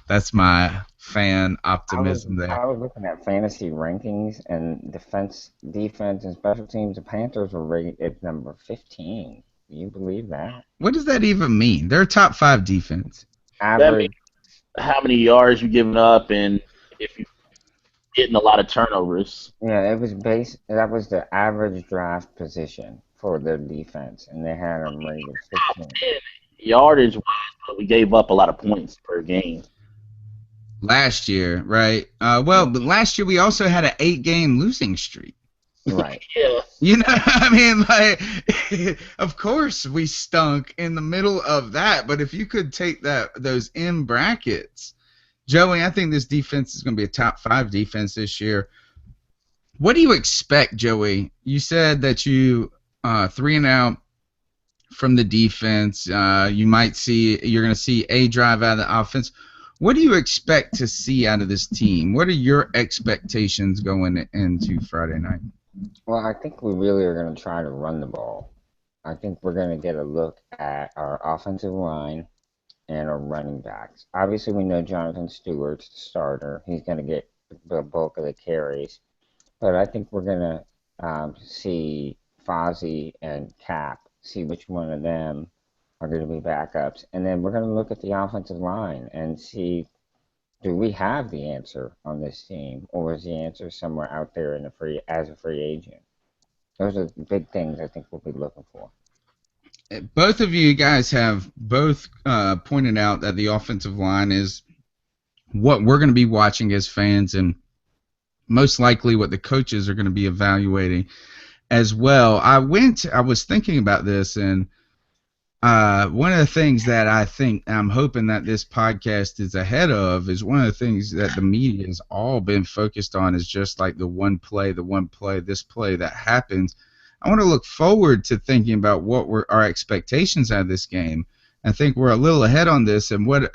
That's my fan optimism there. I was looking at fantasy rankings and defense, and special teams. The Panthers were rated at number 15. Do you believe that? What does that even mean? They're top 5 defense. That means how many yards you giving up, and if you're getting a lot of turnovers. Yeah, it was that was the average draft position for their defense, and they had them rated 15. Yardage-wise, but we gave up a lot of points per game. Last year, right? But last year we also had an 8-game losing streak. Right. Yeah. I mean, like, of course we stunk in the middle of that, but if you could take those in brackets, Joey, I think this defense is going to be a top 5 defense this year. What do you expect, Joey? You said that you 3 and out from the defense. You're going to see a drive out of the offense. What do you expect to see out of this team? What are your expectations going into Friday night? Well, I think we really are going to try to run the ball. I think we're going to get a look at our offensive line and our running backs. Obviously, we know Jonathan Stewart's the starter. He's going to get the bulk of the carries. But I think we're going to see Fozzie and Cap, see which one of them are going to be backups. And then we're going to look at the offensive line and see, do we have the answer on this team, or is the answer somewhere out there as a free agent? Those are big things I think we'll be looking for. Both of you guys have both pointed out that the offensive line is what we're going to be watching as fans, and most likely what the coaches are going to be evaluating as well. I was thinking about this, and one of the things that I'm hoping that this podcast is ahead of is one of the things that the media has all been focused on is just like the one play, this play that happens. I want to look forward to thinking about what were our expectations out of this game. I think we're a little ahead on this, and what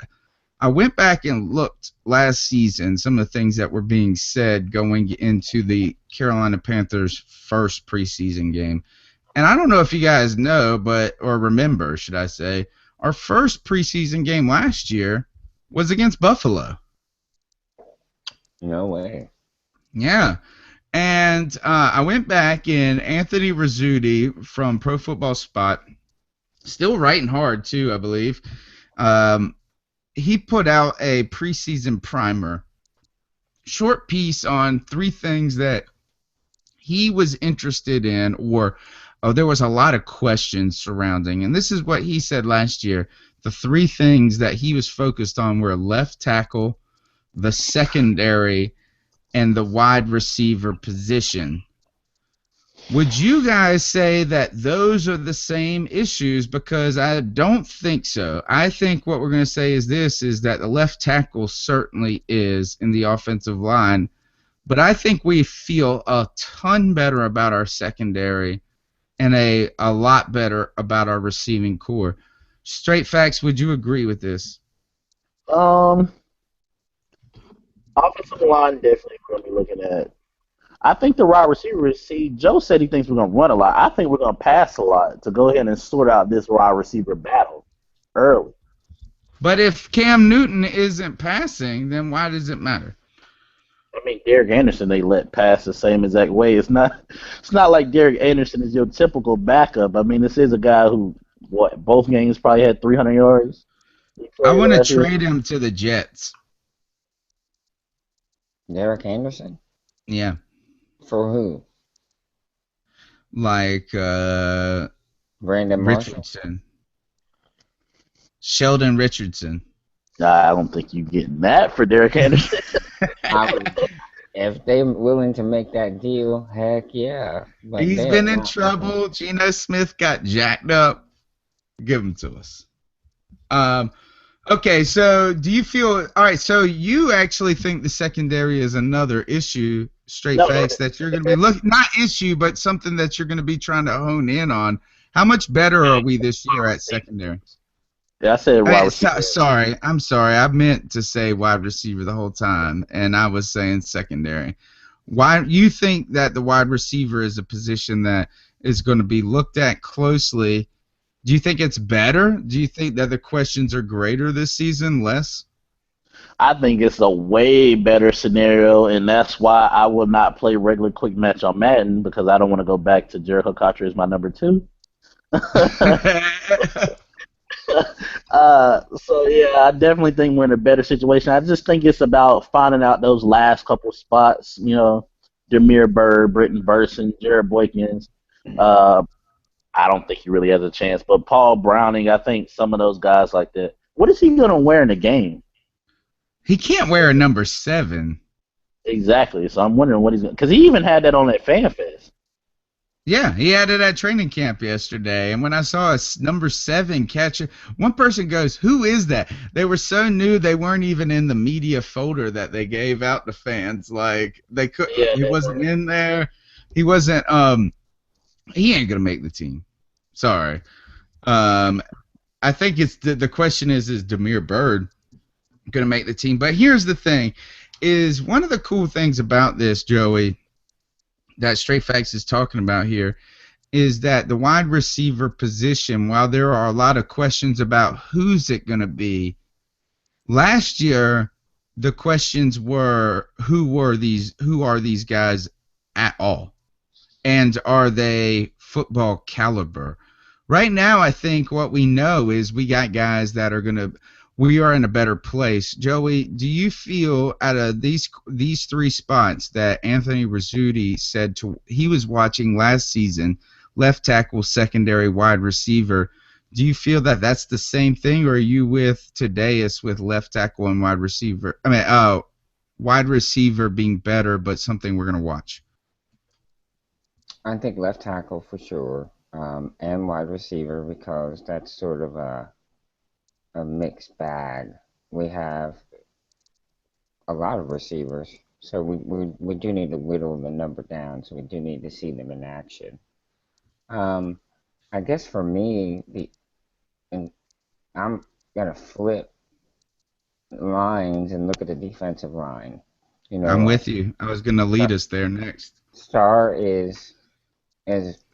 I went back and looked last season, some of the things that were being said going into the Carolina Panthers' first preseason game. And I don't know if you guys know, or remember, should I say, our first preseason game last year was against Buffalo. No way. Yeah. And I went back, and Anthony Rizzuti from Pro Football Spot, still writing hard too, I believe. He put out a preseason primer, short piece on 3 things that he was interested in, or there was a lot of questions surrounding. And this is what he said last year. The 3 things that he was focused on were left tackle, the secondary, and the wide receiver position. Would you guys say that those are the same issues? Because I don't think so. I think what we're going to say is that the left tackle certainly is in the offensive line, but I think we feel a ton better about our secondary and a lot better about our receiving core. Straight facts, would you agree with this? Offensive line definitely we're going to be looking at. I think the wide receivers, see, Joe said he thinks we're going to run a lot. I think we're going to pass a lot to go ahead and sort out this wide receiver battle early. But if Cam Newton isn't passing, then why does it matter? I mean, Derek Anderson, they let pass the same exact way. It's not like Derek Anderson is your typical backup. I mean, this is a guy who, both games probably had 300 yards. I want to trade him to the Jets. Derek Anderson? Yeah. For who? Like Brandon Marshall? Richardson. Sheldon Richardson. I don't think you're getting that for Derek Anderson. If they're willing to make that deal, heck yeah. But he's been in trouble. Geno Smith got jacked up. Give him to us. Okay, so do you feel – all right, so you actually think the secondary is another issue, straight facts, that you're going to be looking – not issue, but something that you're going to be trying to hone in on. How much better are we this year at secondary? Yeah, I said wide receiver. Sorry. I'm sorry. I meant to say wide receiver the whole time, and I was saying secondary. Why you think that the wide receiver is a position that is going to be looked at closely? Do you think it's better? Do you think that the questions are greater this season, less? I think it's a way better scenario, and that's why I will not play regular quick match on Madden, because I don't want to go back to Jericho Carter as my number 2. So yeah, I definitely think we're in a better situation. I just think it's about finding out those last couple spots. You know, Demir Bird, Britton Burson, Jared Boykins. I don't think he really has a chance. But Paul Browning, I think some of those guys like that. What is he gonna wear in the game? He can't wear a number 7. Exactly. So I'm wondering what he's gonna. Because he even had that on that Fan Fest. Yeah, he had it at training camp yesterday, and when I saw a number 7 catcher, one person goes, "Who is that?" They were so new they weren't even in the media folder that they gave out to fans. Like they could, he wasn't in there. He wasn't. He ain't gonna make the team. Sorry. I think it's the question is Demir Bird gonna make the team? But here's the thing: is one of the cool things about this, Joey, that Straight Facts is talking about here, is that the wide receiver position, while there are a lot of questions about who's it going to be, last year the questions were who are these guys at all, and are they football caliber? Right now, I think what we know is we got guys that are we are in a better place. Joey, do you feel out of these 3 spots that Anthony Rizzuti said he was watching last season, left tackle, secondary, wide receiver, do you feel that that's the same thing, or are you with Tadeus with left tackle and wide receiver? I mean, wide receiver being better, but something we're going to watch? I think left tackle for sure, and wide receiver, because that's sort of a mixed bag. We have a lot of receivers, so we do need to whittle the number down, so we do need to see them in action. I guess for me, I'm going to flip lines and look at the defensive line. You know, I'm with you. I was going to lead us there next. Starr is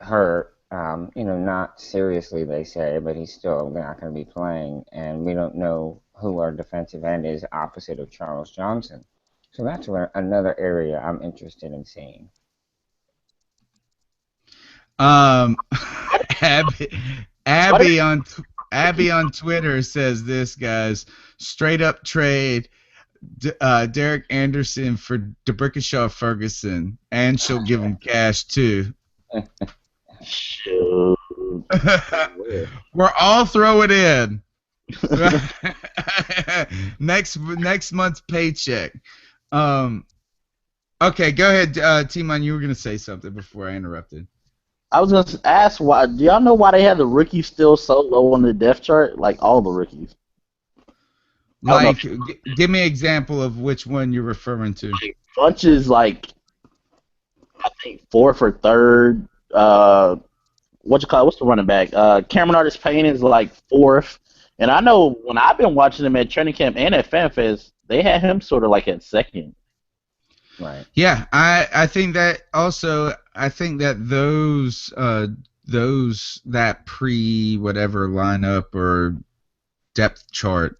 hurt. Not seriously, they say, but he's still not going to be playing, and we don't know who our defensive end is opposite of Charles Johnson. So that's another area I'm interested in seeing. Abby, Abby on Abby on Twitter says this, guys. Straight up trade Derek Anderson for DeBrickashaw Ferguson, and she'll give him cash too. Shoot. We're all throwing in next month's paycheck. Okay, go ahead, T-Man. You were gonna say something before I interrupted. I was gonna ask why. Do y'all know why they have the rookies still so low on the depth chart? Like all the rookies. Like, give me an example of which one you're referring to. Bunch is like, I think 4th or 3rd. What's the running back? Cameron Artis-Payne is like 4th. And I know when I've been watching him at training camp and at FanFest, they had him sort of like at 2nd. Right. Yeah, I think that also. I think that those that pre-whatever lineup or depth chart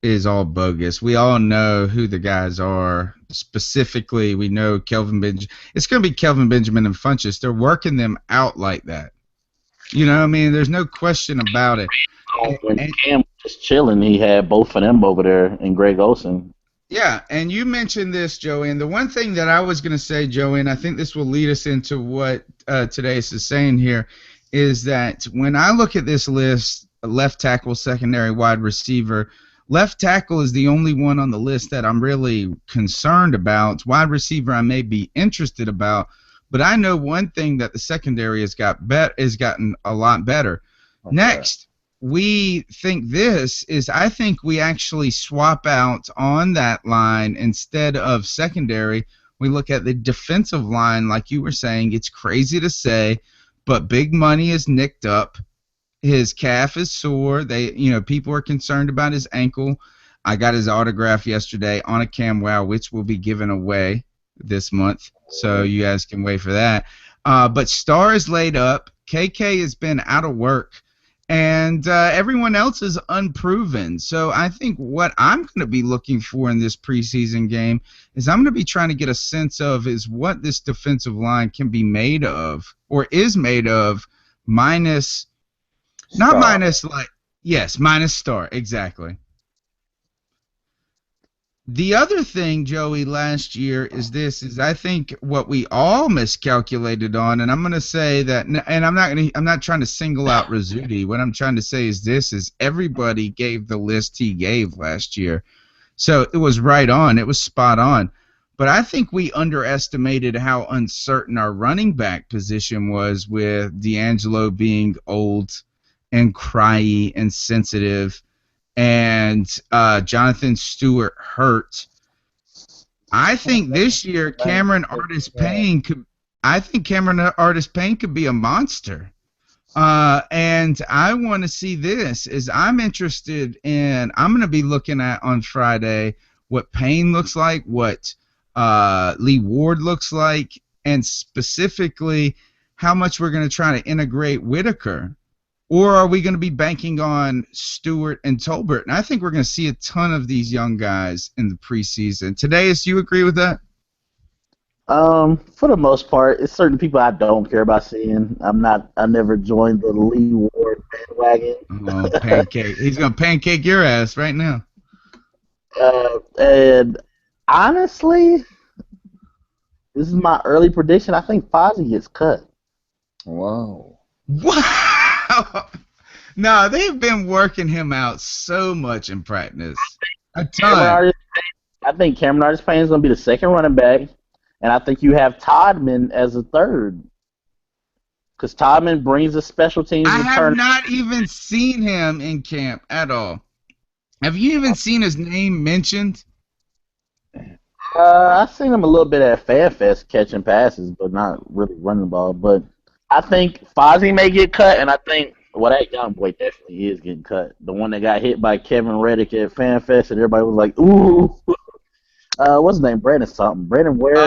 is all bogus. We all know who the guys are. Specifically, we know Kelvin Benjamin. It's going to be Kelvin Benjamin and Funchess. They're working them out like that. You know what I mean? There's no question about it. When Cam was chilling, he had both of them over there and Greg Olsen. Yeah, and you mentioned this, Joey, and the one thing that I was going to say, Joey, and I think this will lead us into what Tadeusz is saying here, is that when I look at this list, left tackle, secondary, wide receiver, left tackle is the only one on the list that I'm really concerned about. Wide receiver I may be interested about, but I know one thing that the secondary has gotten a lot better. Okay. Next. I think we actually swap out on that line instead of secondary. We look at the defensive line, like you were saying. It's crazy to say, but Big Money is nicked up. His calf is sore. People are concerned about his ankle. I got his autograph yesterday on a CamWow, which will be given away this month, so you guys can wait for that. But Star is laid up. KK has been out of work. And everyone else is unproven. So I think what I'm going to be looking for in this preseason game is I'm going to be trying to get a sense of is what this defensive line can be made of or is made of minus Star, exactly. The other thing, Joey, last year is I think what we all miscalculated on, and I'm going to say that, and I'm not trying to single out Rizzuti. What I'm trying to say is everybody gave the list he gave last year. So it was right on. It was spot on. But I think we underestimated how uncertain our running back position was with D'Angelo being old and cryy and sensitive. And Jonathan Stewart hurt. I think this year Cameron Artis-Payne could be a monster. And I want to see this. I'm going to be looking at on Friday what Payne looks like, what Lee Ward looks like, and specifically how much we're going to try to integrate Whitaker. Or are we going to be banking on Stewart and Tolbert? And I think we're going to see a ton of these young guys in the preseason. Tadeusz, do you agree with that? For the most part, it's certain people I don't care about seeing. I never joined the Lee Ward bandwagon. Oh, pancake. He's going to pancake your ass right now. And honestly, this is my early prediction. I think Fozzie gets cut. Whoa. Wow. No, they've been working him out so much in practice. A ton. I think Cameron Artis-Payne is going to be the second running back, and I think you have Todman as a third. Because Todman brings a special teams return. I have not even seen him in camp at all. Have you even seen his name mentioned? I've seen him a little bit at FanFest catching passes, but not really running the ball. But I think Fozzie may get cut, and I think, that young boy definitely is getting cut. The one that got hit by Kevin Reddick at FanFest, and everybody was like, ooh. What's his name? Brandon something. Brandon Ware?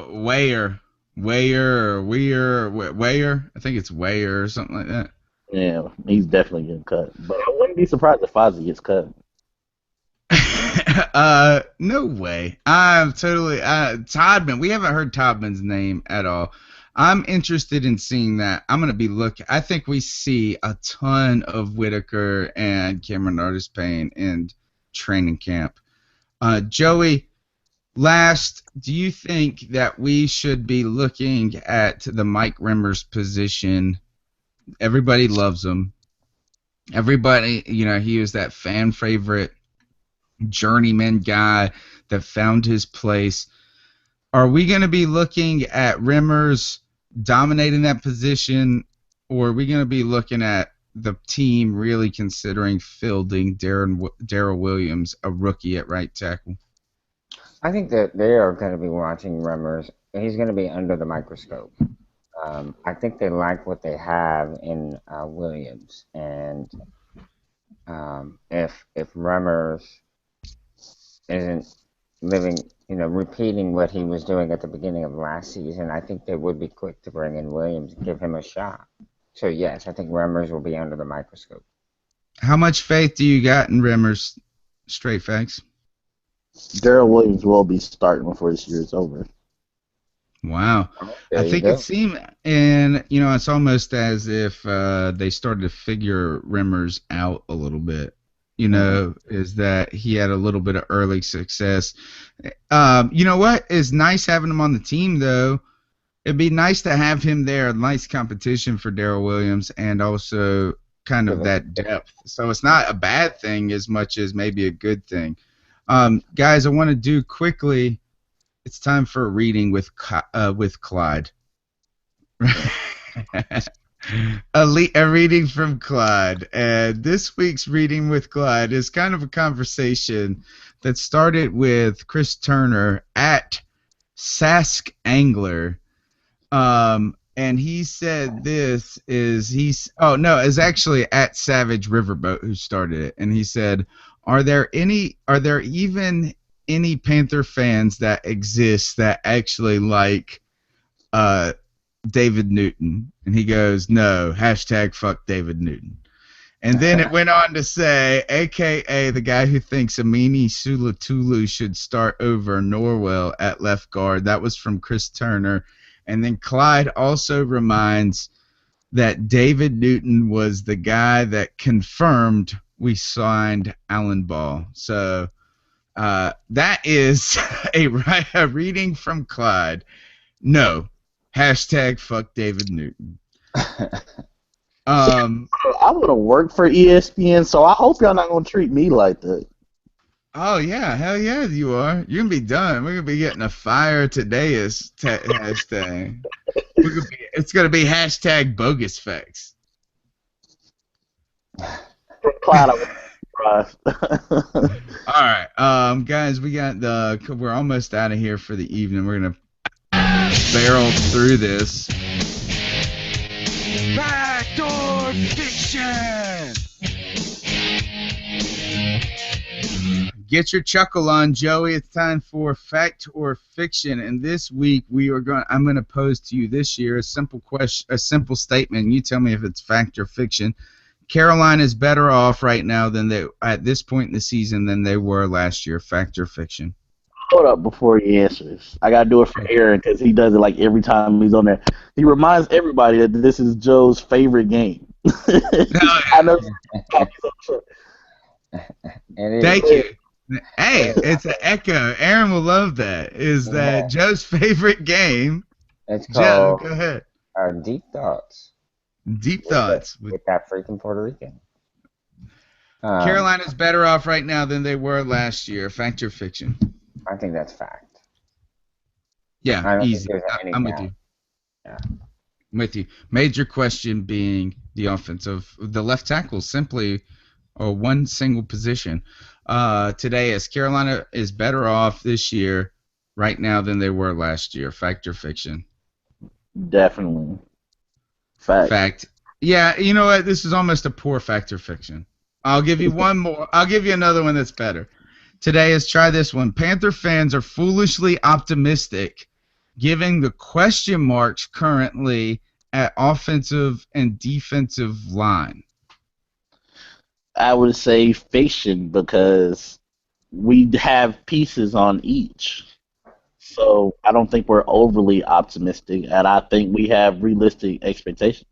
Wayer. I think it's Wayer or something like that. Yeah, he's definitely getting cut. But I wouldn't be surprised if Fozzie gets cut. No way. I'm totally Todman. We haven't heard Todman's name at all. I'm interested in seeing that. I'm gonna be looking. I think we see a ton of Whitaker and Cameron Artis-Payne in training camp. Joey, last, do you think that we should be looking at the Mike Remmers position? Everybody loves him. Everybody, he was that fan favorite journeyman guy that found his place. Are we going to be looking at Remmers dominating that position, or are we going to be looking at the team really considering fielding Darrell Williams, a rookie at right tackle? I think that they are going to be watching Remmers. He's going to be under the microscope. I think they like what they have in Williams, and if Remmers isn't repeating what he was doing at the beginning of last season, I think they would be quick to bring in Williams and give him a shot. So yes, I think Remmers will be under the microscope. How much faith do you got in Remmers? Straight facts. Darrell Williams will be starting before this year is over. Wow. There I think it seemed, and it's almost as if they started to figure Remmers out a little bit. Is that he had a little bit of early success. You know what is nice having him on the team, though? It'd be nice to have him there, nice competition for Darrell Williams, and also kind of that depth. So it's not a bad thing as much as maybe a good thing. Guys, I want to do quickly. It's time for a reading with Clyde. A reading from Clyde. And this week's reading with Clyde is kind of a conversation that started with Chris Turner at Sask Angler. And he said it's actually at Savage Riverboat who started it. And he said, Are there even any Panther fans that exist that actually like David Newton? And he goes, no, #fuck David Newton. And then it went on to say, a.k.a. the guy who thinks Amini Sulatulu should start over Norwell at left guard. That was from Chris Turner. And then Clyde also reminds that David Newton was the guy that confirmed we signed Alan Ball. So that is a reading from Clyde. No. #fuck David Newton. I want to work for ESPN, so I hope y'all not going to treat me like that. Oh, yeah. Hell yeah, you are. You're going to be done. We're going to be getting a fire today as hashtag. It's going to be #bogus facts. Clyde, all right, guys, we're almost out of here for the evening. We're gonna barrel through this. Backdoor fiction. Get your chuckle on, Joey. It's time for fact or fiction, and this week I'm gonna pose to you this year a simple statement. You tell me if it's fact or fiction. Carolina is better off right now at this point in the season than they were last year. Fact or fiction? Hold up before he answers. I gotta do it for Aaron because he does it like every time he's on there. He reminds everybody that this is Joe's favorite game. I know. Thank you. Hey, it's an echo. Aaron will love that. Is that Joe's favorite game? It's called Joe, go ahead. Deep Thoughts. Deep Thoughts. With that freaking Puerto Rican. Carolina's better off right now than they were last year. Fact or fiction? I think that's fact. Yeah, easy. I'm with you. Yeah. I'm with you. Major question being the left tackle simply, or one single position. Today, as Carolina is better off this year right now than they were last year. Fact or fiction? Definitely. Fact. Yeah, you know what? This is almost a poor fact or fiction. I'll give you one more. I'll give you another one that's better. Today is try this one. Panther fans are foolishly optimistic, given the question marks currently at offensive and defensive line. I would say fiction because we have pieces on each. So I don't think we're overly optimistic, and I think we have realistic expectations.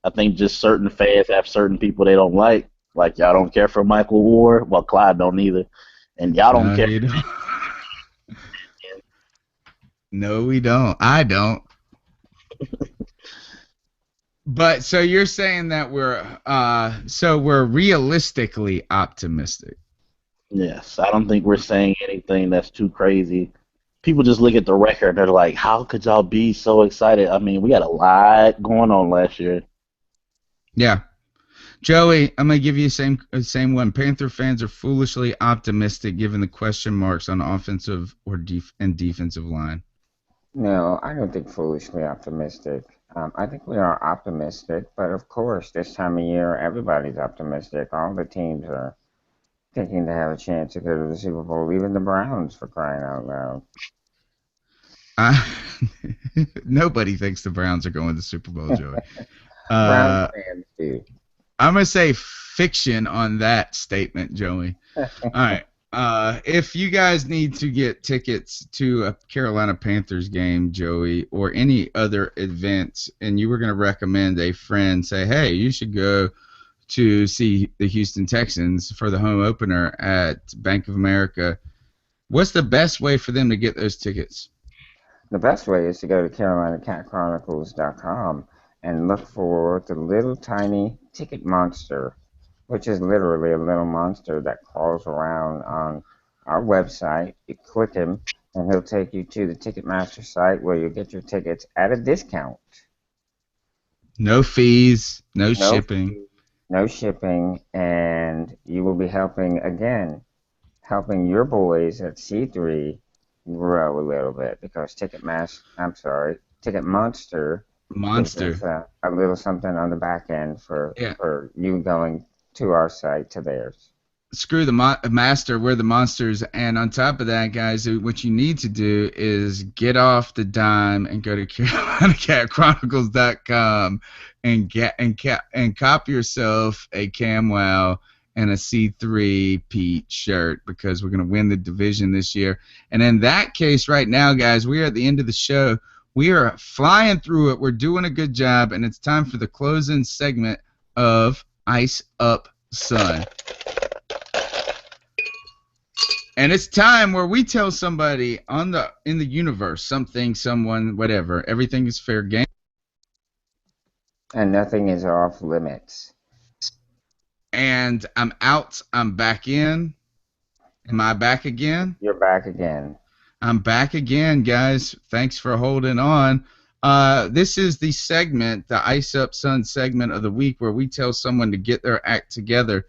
I think just certain fans have certain people they don't like. Like y'all don't care for Michael Ward. Well, Clyde don't either, and y'all don't No, care. he don't. No, we don't. I don't. But so you're saying that we're realistically optimistic. Yes, I don't think we're saying anything that's too crazy. People just look at the record and they're like, "How could y'all be so excited?" I mean, we had a lot going on last year. Yeah. Joey, I'm gonna give you the same one. Panther fans are foolishly optimistic given the question marks on offensive and defensive line. No, I don't think foolishly optimistic. I think we are optimistic, but of course, this time of year, everybody's optimistic. All the teams are thinking to have a chance to go to the Super Bowl, even the Browns, for crying out loud. Nobody thinks the Browns are going to the Super Bowl, Joey. Browns fans do. I'm going to say fiction on that statement, Joey. All right. If you guys need to get tickets to a Carolina Panthers game, Joey, or any other events, and you were going to recommend a friend, say, hey, you should go to see the Houston Texans for the home opener at Bank of America, what's the best way for them to get those tickets? The best way is to go to CarolinaCatChronicles.com and look for the little tiny ticket monster, which is literally a little monster that crawls around on our website. You click him, and he'll take you to the Ticketmaster site where you get your tickets at a discount. No fees, no shipping. No shipping, and you will be helping your boys at C3 grow a little bit, because Ticket Monster gives us a little something on the back end for you going to our site to theirs. Screw the master, we're the monsters. And on top of that, guys, what you need to do is get off the dime and go to CarolinaCatChronicles.com and cop yourself a CamWow and a C3 Pete shirt, because we're going to win the division this year. And in that case right now, guys, we are at the end of the show. We are flying through it. We're doing a good job, and it's time for the closing segment of Ice Up Son. And it's time where we tell somebody in the universe, something, someone, whatever, everything is fair game. And nothing is off limits. And I'm out, I'm back in. Am I back again? You're back again. I'm back again, guys. Thanks for holding on. This is the segment, the Ice Up Son segment of the week, where we tell someone to get their act together.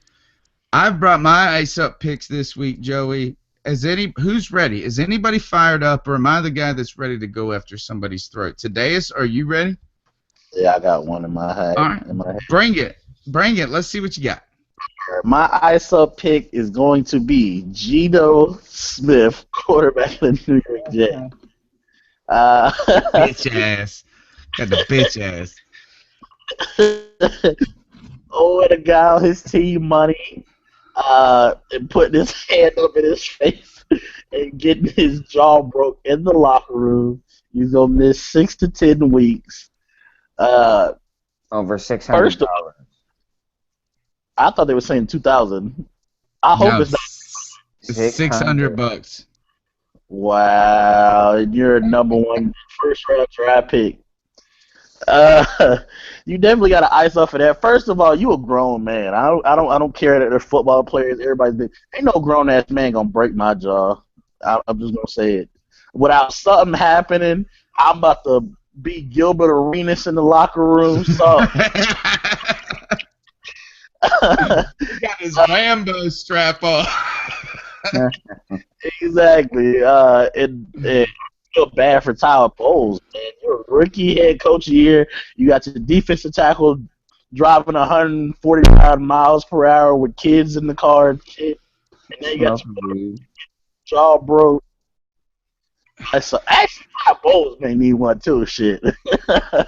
I've brought my Ice Up picks this week, Joey. Who's ready? Is anybody fired up, or am I the guy that's ready to go after somebody's throat? Tadeus, are you ready? Yeah, I got one in my head. All right. Bring it. Let's see what you got. My Ice Up pick is going to be Geno Smith, quarterback of the New York Jets. Bitch ass. Got the bitch ass. Owing a guy on his team money, and putting his hand up in his face and getting his jaw broke in the locker room. He's gonna miss 6 to 10 weeks. Over $600. I thought they were saying 2,000. I hope it's not. It's $600. Wow, you're a number one first round draft pick. You definitely got to ice up for that. First of all, you a grown man. I don't care that they're football players. Everybody's been. Ain't no grown ass man gonna break my jaw. I'm just gonna say it. Without something happening, I'm about to be Gilbert Arenas in the locker room. So. He got his Rambo strap on. Exactly. And feel bad for Tyler Bowles, man. You're a rookie head coach here. You got your defensive tackle driving 145 miles per hour with kids in the car and shit. And then you got your jaw broke. So actually, Tyler Bowles may need one too. Shit. All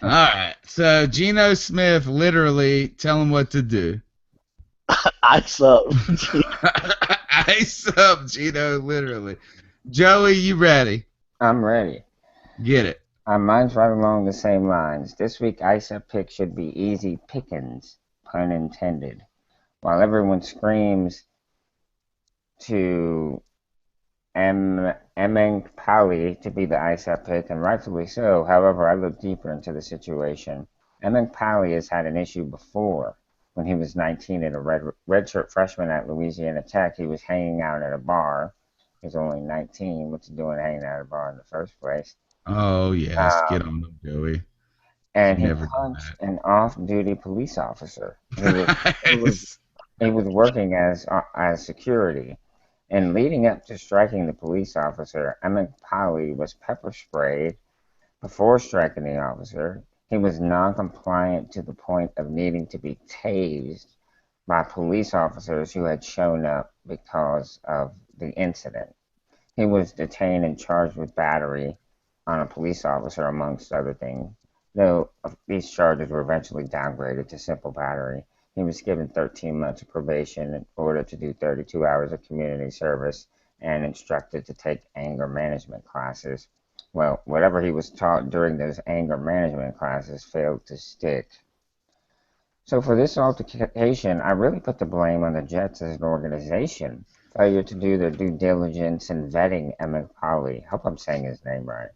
right. So Geno Smith, literally, tell him what to do. Ice up. Ice up, Gino, literally. Joey, you ready? I'm ready. Get it. Mine's right along the same lines. This week, ice up pick should be easy pickings, pun intended. While everyone screams to Emeng Pali to be the ice up pick, and rightfully so. However, I look deeper into the situation. Emeng Pali has had an issue before. When he was 19 and a redshirt freshman at Louisiana Tech, he was hanging out at a bar. He was only 19. What's he doing hanging out at a bar in the first place? Oh, yes. Get on them, Joey. And he punched an off-duty police officer. He was working as security. And leading up to striking the police officer, Emeng Pali was pepper sprayed before striking the officer. He was non-compliant to the point of needing to be tased by police officers who had shown up because of the incident. He was detained and charged with battery on a police officer, amongst other things, though these charges were eventually downgraded to simple battery. He was given 13 months of probation in order to do 32 hours of community service and instructed to take anger management classes. Well, whatever he was taught during those anger management classes failed to stick. So for this altercation, I really put the blame on the Jets as an organization. Failure to do their due diligence in vetting Emeng Pali. Hope I'm saying his name right.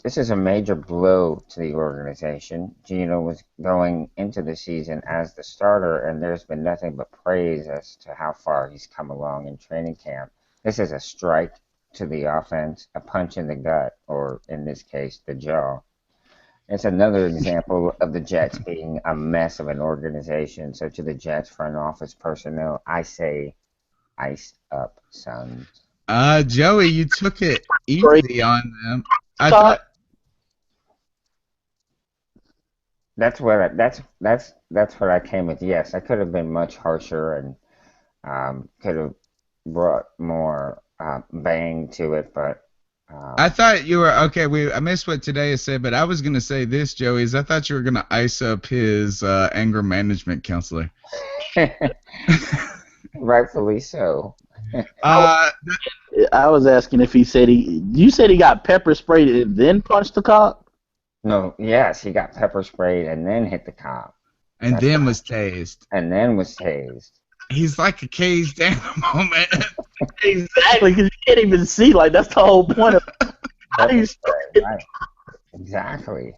This is a major blow to the organization. Gino was going into the season as the starter, and there's been nothing but praise as to how far he's come along in training camp. This is a strike to the offense, a punch in the gut, or in this case, the jaw. It's another example of the Jets being a mess of an organization. So to the Jets front office personnel, I say, ice up, son. Joey, you took it easy on them. I thought that's what I came with. Yes, I could have been much harsher and could have brought more bang to it, but I thought you were okay. I missed what today said, but I was gonna say this, Joey. Is I thought you were gonna ice up his anger management counselor. Rightfully so. I was asking if you said he got pepper sprayed and then punched the cop? No, yes, he got pepper sprayed and then hit the cop. And then was tased. And then was tased. He's like a caged animal, man. Exactly, because you can't even see. Like, that's the whole point of it. Right. Exactly.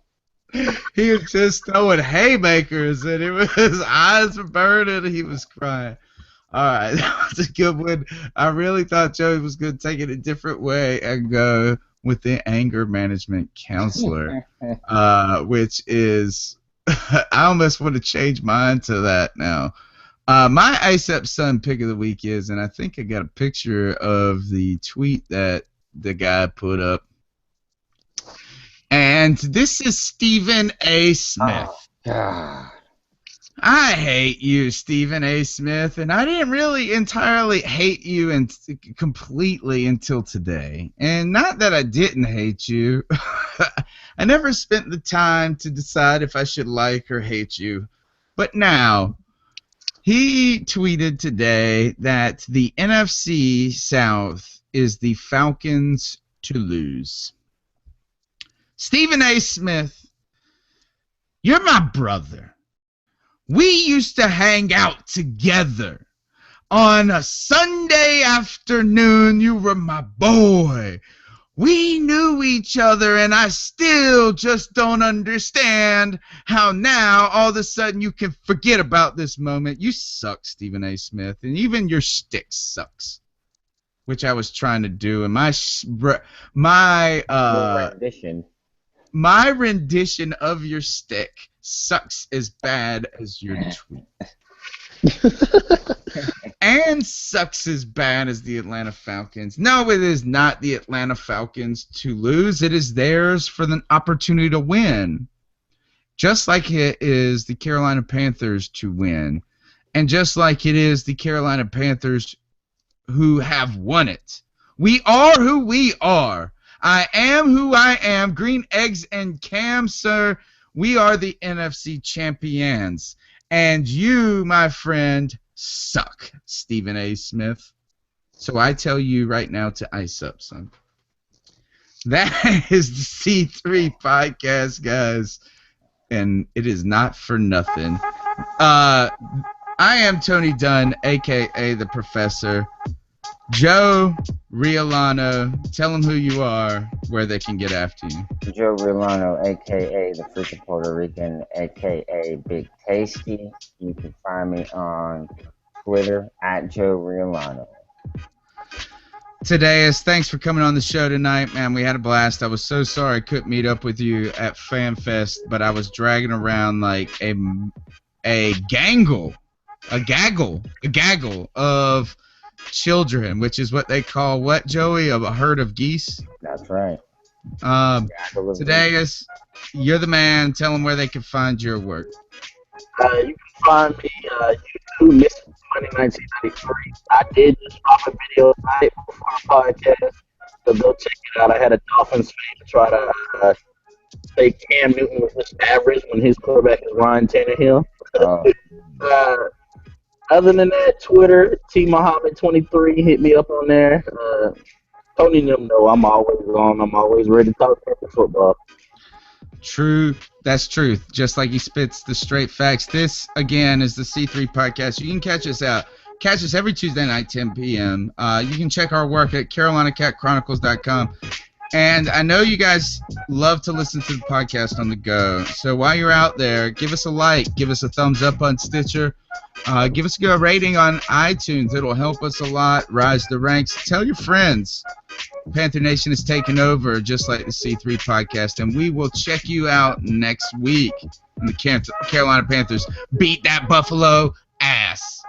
He was just throwing haymakers, and his eyes were burning, and he was crying. All right, that was a good one. I really thought Joey was going to take it a different way and go with the anger management counselor, which is, I almost want to change mine to that now. My Ice Up Sun pick of the week is, and I think I got a picture of the tweet that the guy put up, and this is Stephen A. Smith. Oh, God. I hate you, Stephen A. Smith, and I didn't really entirely hate you completely until today. And not that I didn't hate you. I never spent the time to decide if I should like or hate you. But now, he tweeted today that the NFC South is the Falcons to lose. Stephen A. Smith, you're my brother. We used to hang out together on a Sunday afternoon. You were my boy. We knew each other, and I still just don't understand how now all of a sudden you can forget about this moment. You suck, Stephen A. Smith, and even your stick sucks, which I was trying to do. And my rendition of your stick sucks as bad as your tweet. And sucks as bad as the Atlanta Falcons. No, it is not the Atlanta Falcons to lose. It is theirs for the opportunity to win. Just like it is the Carolina Panthers to win. And just like it is the Carolina Panthers who have won it. We are who we are. I am who I am. Green eggs and Cam, sir. We are the NFC champions. And you, my friend, suck, Stephen A. Smith. So I tell you right now to ice up, son. That is the C3 podcast, guys. And it is not for nothing. I am Tony Dunn, a.k.a. The Professor. Joe Riolano, tell them who you are, where they can get after you. Joe Riolano, a.k.a. the freaking Puerto Rican, a.k.a. Big Tasty. You can find me on Twitter at Joe Riolano. Today is thanks for coming on the show tonight, man. We had a blast. I was so sorry I couldn't meet up with you at FanFest, but I was dragging around like a gaggle of children, which is what they call what, Joey? A herd of geese. That's right. Today is you're the man. Tell them where they can find your work. You can find me YouTube, Mr. 1993. I did just drop a video tonight before the podcast, so go check it out. I had a Dolphins fan try to say Cam Newton was just average when his quarterback is Ryan Tannehill. Other than that, Twitter, T Muhammad 23, hit me up on there. Tony and them know I'm always on. I'm always ready to talk Panther football. True. That's truth. Just like he spits the straight facts. This, again, is the C3 podcast. You can catch us every Tuesday night, 10 p.m. You can check our work at CarolinaCatChronicles.com. And I know you guys love to listen to the podcast on the go. So while you're out there, give us a like. Give us a thumbs up on Stitcher. Give us a good rating on iTunes. It'll help us a lot. Rise the ranks. Tell your friends. Panther Nation is taking over just like the C3 podcast. And we will check you out next week. And the Carolina Panthers beat that Buffalo ass.